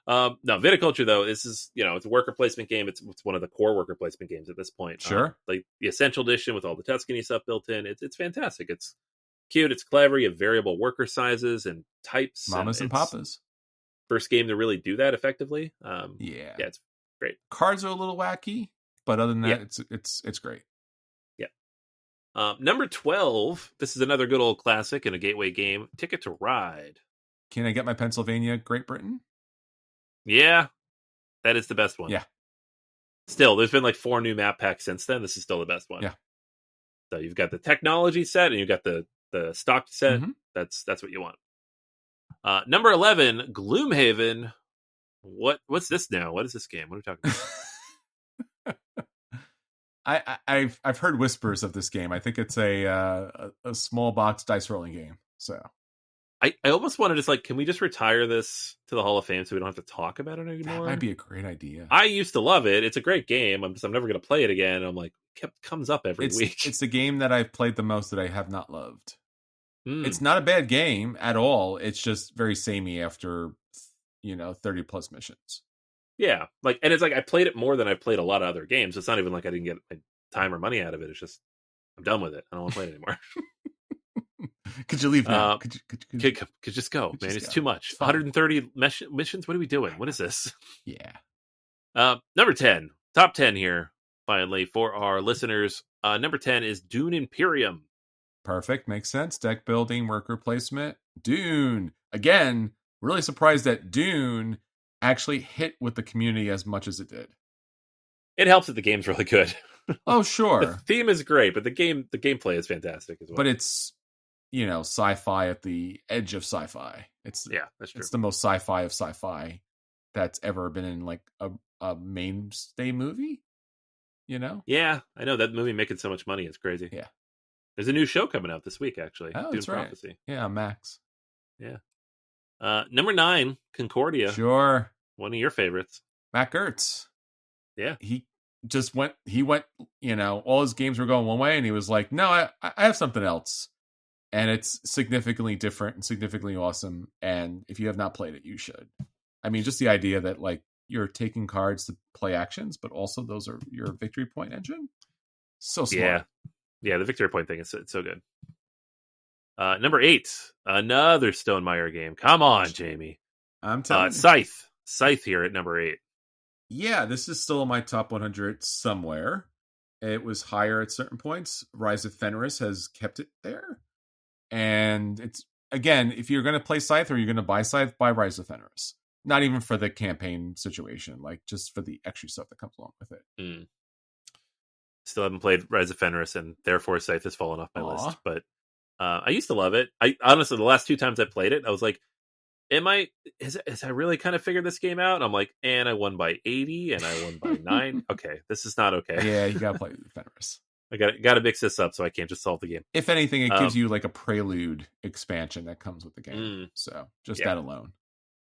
No, Viticulture though. This is it's a worker placement game. It's one of the core worker placement games at this point. Sure. Like the Essential Edition with all the Tuscany stuff built in. It's fantastic. It's cute. It's clever. You have variable worker sizes and types. Mamas and papas. First game to really do that effectively. Yeah, it's great. Cards are a little wacky, but other than that, it's great. Number 12, this is another good old classic and a gateway game, Ticket to Ride. Can I get my Pennsylvania, Great Britain? Yeah, that is the best one. Yeah. Still, there's been like 4 new map packs since then. This is still the best one. Yeah. So you've got the technology set and you've got the stock set. Mm-hmm. That's what you want. Number 11, Gloomhaven. What's this now? What is this game? What are we talking about? I've heard whispers of this game. I think it's a small box dice rolling game. So I almost want to just can we just retire this to the Hall of Fame so we don't have to talk about it anymore? That might be a great idea. I used to love it. It's a great game. I'm never going to play it again. I'm like, comes up every week. It's the game that I've played the most that I have not loved. It's not a bad game at all. It's just very samey after 30 plus missions. Yeah, and it's I played it more than I've played a lot of other games. It's not even like I didn't get my time or money out of it. It's just I'm done with it. I don't want to play it anymore. Could you leave now? Could just go, man. It's too much. 130 missions. What are we doing? What is this? Yeah. Number 10, top 10 here. Finally, for our listeners, number 10 is Dune Imperium. Perfect, makes sense. Deck building, worker placement, Dune. Again, really surprised that Dune actually hit with the community as much as it did. It helps that the game's really good. Oh, sure. The theme is great, but the gameplay is fantastic as well. But it's, sci-fi at the edge of sci-fi. That's true. It's the most sci-fi of sci-fi that's ever been in a mainstay movie. Yeah, I know that movie making so much money. It's crazy. Yeah. There's a new show coming out this week, actually. Oh, Dune that's right. Prophecy. Yeah, Max. Yeah. Number 9, Concordia. Sure. One of your favorites. Matt Gertz. Yeah. He went, all his games were going one way and he was like, no, I have something else. And it's significantly different and significantly awesome. And if you have not played it, you should. I mean, just the idea that you're taking cards to play actions, but also those are your victory point engine. So smart. Yeah, the victory point thing is so good. Number 8, another Stonemaier game. Come on, Jamie. I'm telling you. Scythe here at number 8. Yeah, this is still in my top 100 somewhere. It was higher at certain points. Rise of Fenris has kept it there. And it's, again, if you're going to play Scythe or you're going to buy Scythe, buy Rise of Fenris. Not even for the campaign situation, just for the extra stuff that comes along with it. Still haven't played Rise of Fenris, and therefore Scythe has fallen off my list. But I used to love it. I honestly, the last 2 times I played it, I was like, has I really kind of figured this game out? And I'm like, and I won by 80 and I won by 9. Okay, this is not okay. Yeah, you gotta play Fenris. I gotta mix this up so I can't just solve the game. If anything, it gives you a prelude expansion that comes with the game. So just that alone.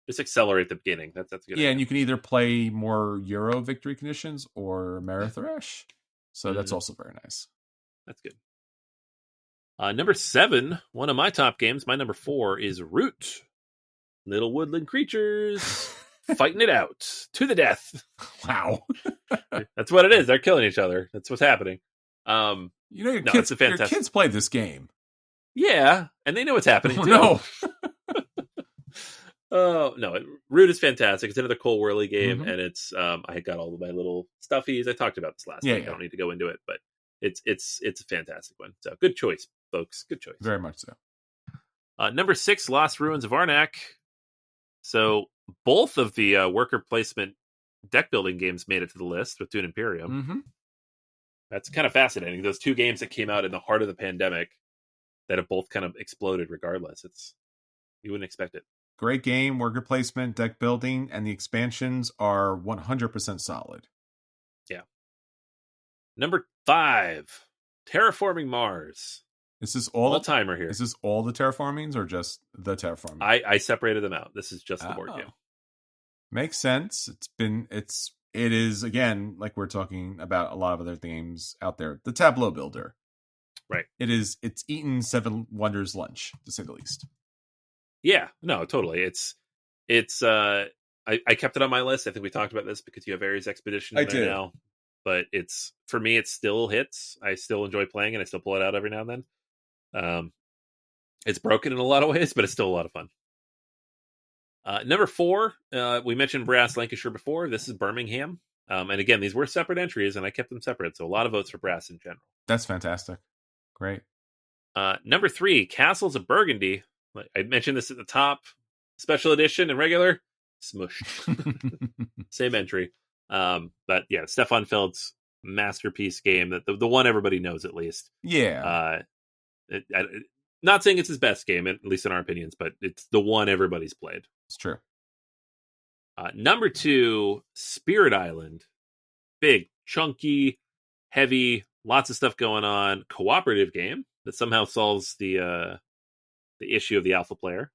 Just accelerate the beginning. That's a good idea. And you can either play more Euro victory conditions or Marathresh. So that's also very nice. That's good. Number 7, one of my top games, my number 4 is Root. Little woodland creatures fighting it out to the death. Wow. That's what it is. They're killing each other. That's what's happening. Your kids play this game. Yeah, and they know what's happening too. No. Oh, no. Root is fantastic. It's another Cole Worley game, and it's I got all of my little stuffies. I talked about this last week. I don't need to go into it, but it's a fantastic one. So good choice, folks. Good choice. Very much so. Number 6, Lost Ruins of Arnak. So both of the worker placement deck building games made it to the list with Dune Imperium. Mm-hmm. That's kind of fascinating. Those two games that came out in the heart of the pandemic that have both kind of exploded regardless. You wouldn't expect it. Great game, worker placement, deck building, and the expansions are 100% solid. Yeah. Number 5, Terraforming Mars. Is this all-timer here? Is this all the terraformings or just the terraforming? I separated them out. This is just the board game. Makes sense. It is, again, like we're talking about a lot of other games out there, the tableau builder. Right. It's eaten Seven Wonders lunch, to say the least. Yeah, no, totally. I kept it on my list. I think we talked about this because you have Ares Expedition in there now. But for me, it still hits. I still enjoy playing it. I still pull it out every now and then. It's broken in a lot of ways, but it's still a lot of fun. Number 4, we mentioned Brass Lancashire before. This is Birmingham. And again, these were separate entries, and I kept them separate. So a lot of votes for Brass in general. That's fantastic. Great. Number 3, Castles of Burgundy. I mentioned this at the top. Special edition and regular, smushed. Same entry. But yeah, Stefan Feld's masterpiece game, that the one everybody knows at least. Yeah. Not saying it's his best game, at least in our opinions, but it's the one everybody's played. It's true. Number 2, Spirit Island. Big, chunky, heavy, lots of stuff going on. Cooperative game that somehow solves the issue of the alpha player.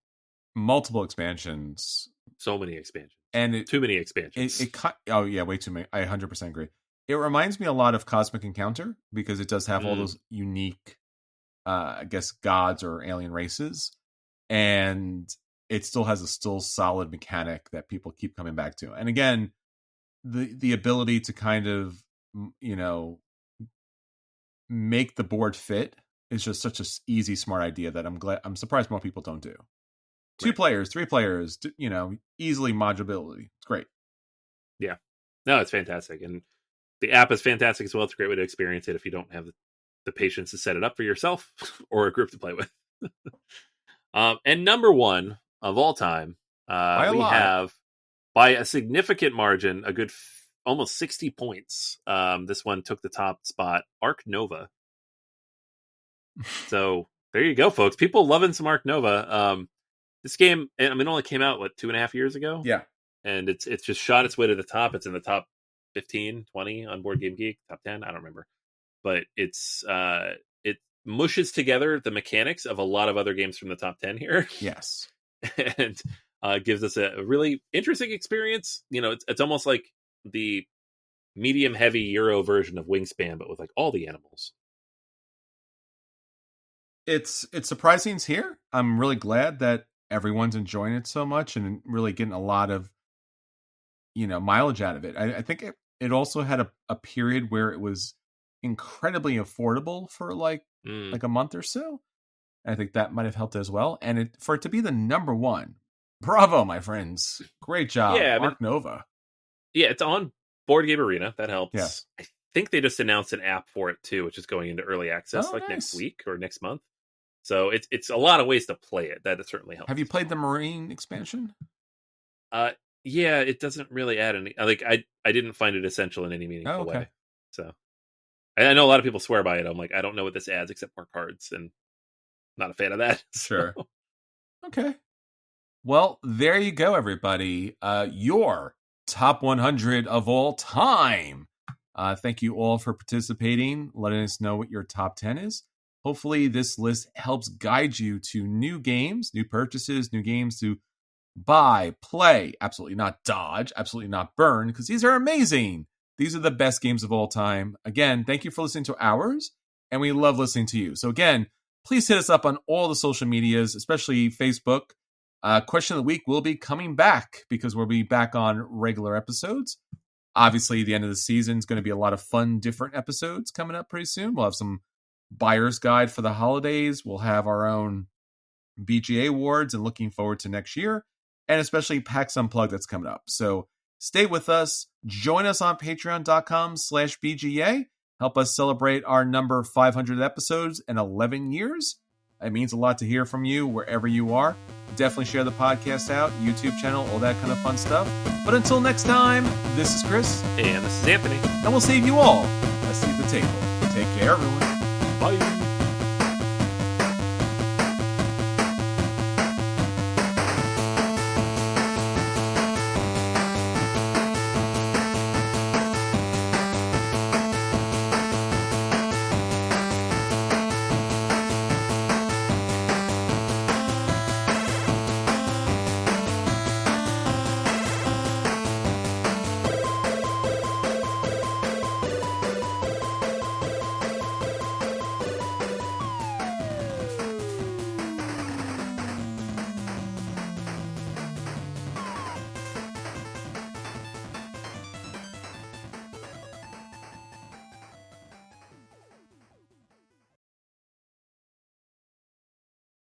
Multiple expansions. So many expansions. And too many expansions. Oh yeah, way too many. I 100% agree. It reminds me a lot of Cosmic Encounter because it does have all those unique, I guess, gods or alien races, and it still has a solid mechanic that people keep coming back to. And again, the ability to kind of, make the board fit is just such an easy, smart idea that I'm surprised more people don't do. 2 players, 3 players, easily modulability. It's great. Yeah. No, it's fantastic. And the app is fantastic as well. It's a great way to experience it if you don't have the patience to set it up for yourself or a group to play with. And number 1 of all time, we have, by a significant margin, a good almost 60 points. This one took the top spot, Ark Nova. So there you go, folks. People loving some Ark Nova. This game, only came out, 2.5 years ago? Yeah. And it's just shot its way to the top. It's in the top 15, 20 on Board Game Geek, top 10, I don't remember. But it mushes together the mechanics of a lot of other games from the top 10 here. Yes. And gives us a really interesting experience. It's almost like the medium-heavy Euro version of Wingspan, but with all the animals. It's surprising it's here. I'm really glad that everyone's enjoying it so much and really getting a lot of mileage out of it. I think it also had a period where it was incredibly affordable for like a month or so. I think that might have helped as well. And for it to be the number 1, bravo, my friends, great job. Yeah, Ark Nova. Yeah, it's on Board Game Arena. That helps. Yeah. I think they just announced an app for it too, which is going into early access nice. Next week or next month. So it's a lot of ways to play it. That certainly helps. Have you played the Marine expansion? Yeah, it doesn't really add any. I didn't find it essential in any meaningful way. So I know a lot of people swear by it. I'm like, I don't know what this adds except more cards, and not a fan of that. Sure. Okay. Well, there you go, everybody. Your top 100 of all time. Thank you all for participating, letting us know what your top 10 is. Hopefully this list helps guide you to new games, new purchases, new games to buy, play, absolutely not dodge, absolutely not burn, because these are amazing. These are the best games of all time. Again, thank you for listening to ours, and we love listening to you. So again, please hit us up on all the social medias, especially Facebook. Question of the week will be coming back because we'll be back on regular episodes. Obviously, the end of the season is going to be a lot of fun, different episodes coming up pretty soon. We'll have some buyer's guide for the holidays. We'll have our own BGA awards and looking forward to next year, and especially PAX Unplugged that's coming up. So stay with us. Join us on patreon.com/BGA. Help us celebrate our number 500 episodes in 11 years. It means a lot to hear from you wherever you are. Definitely share the podcast out, YouTube channel, all that kind of fun stuff. But until next time, this is Chris. And this is Anthony. And we'll save you all a seat at the table. Take care, everyone. Bye.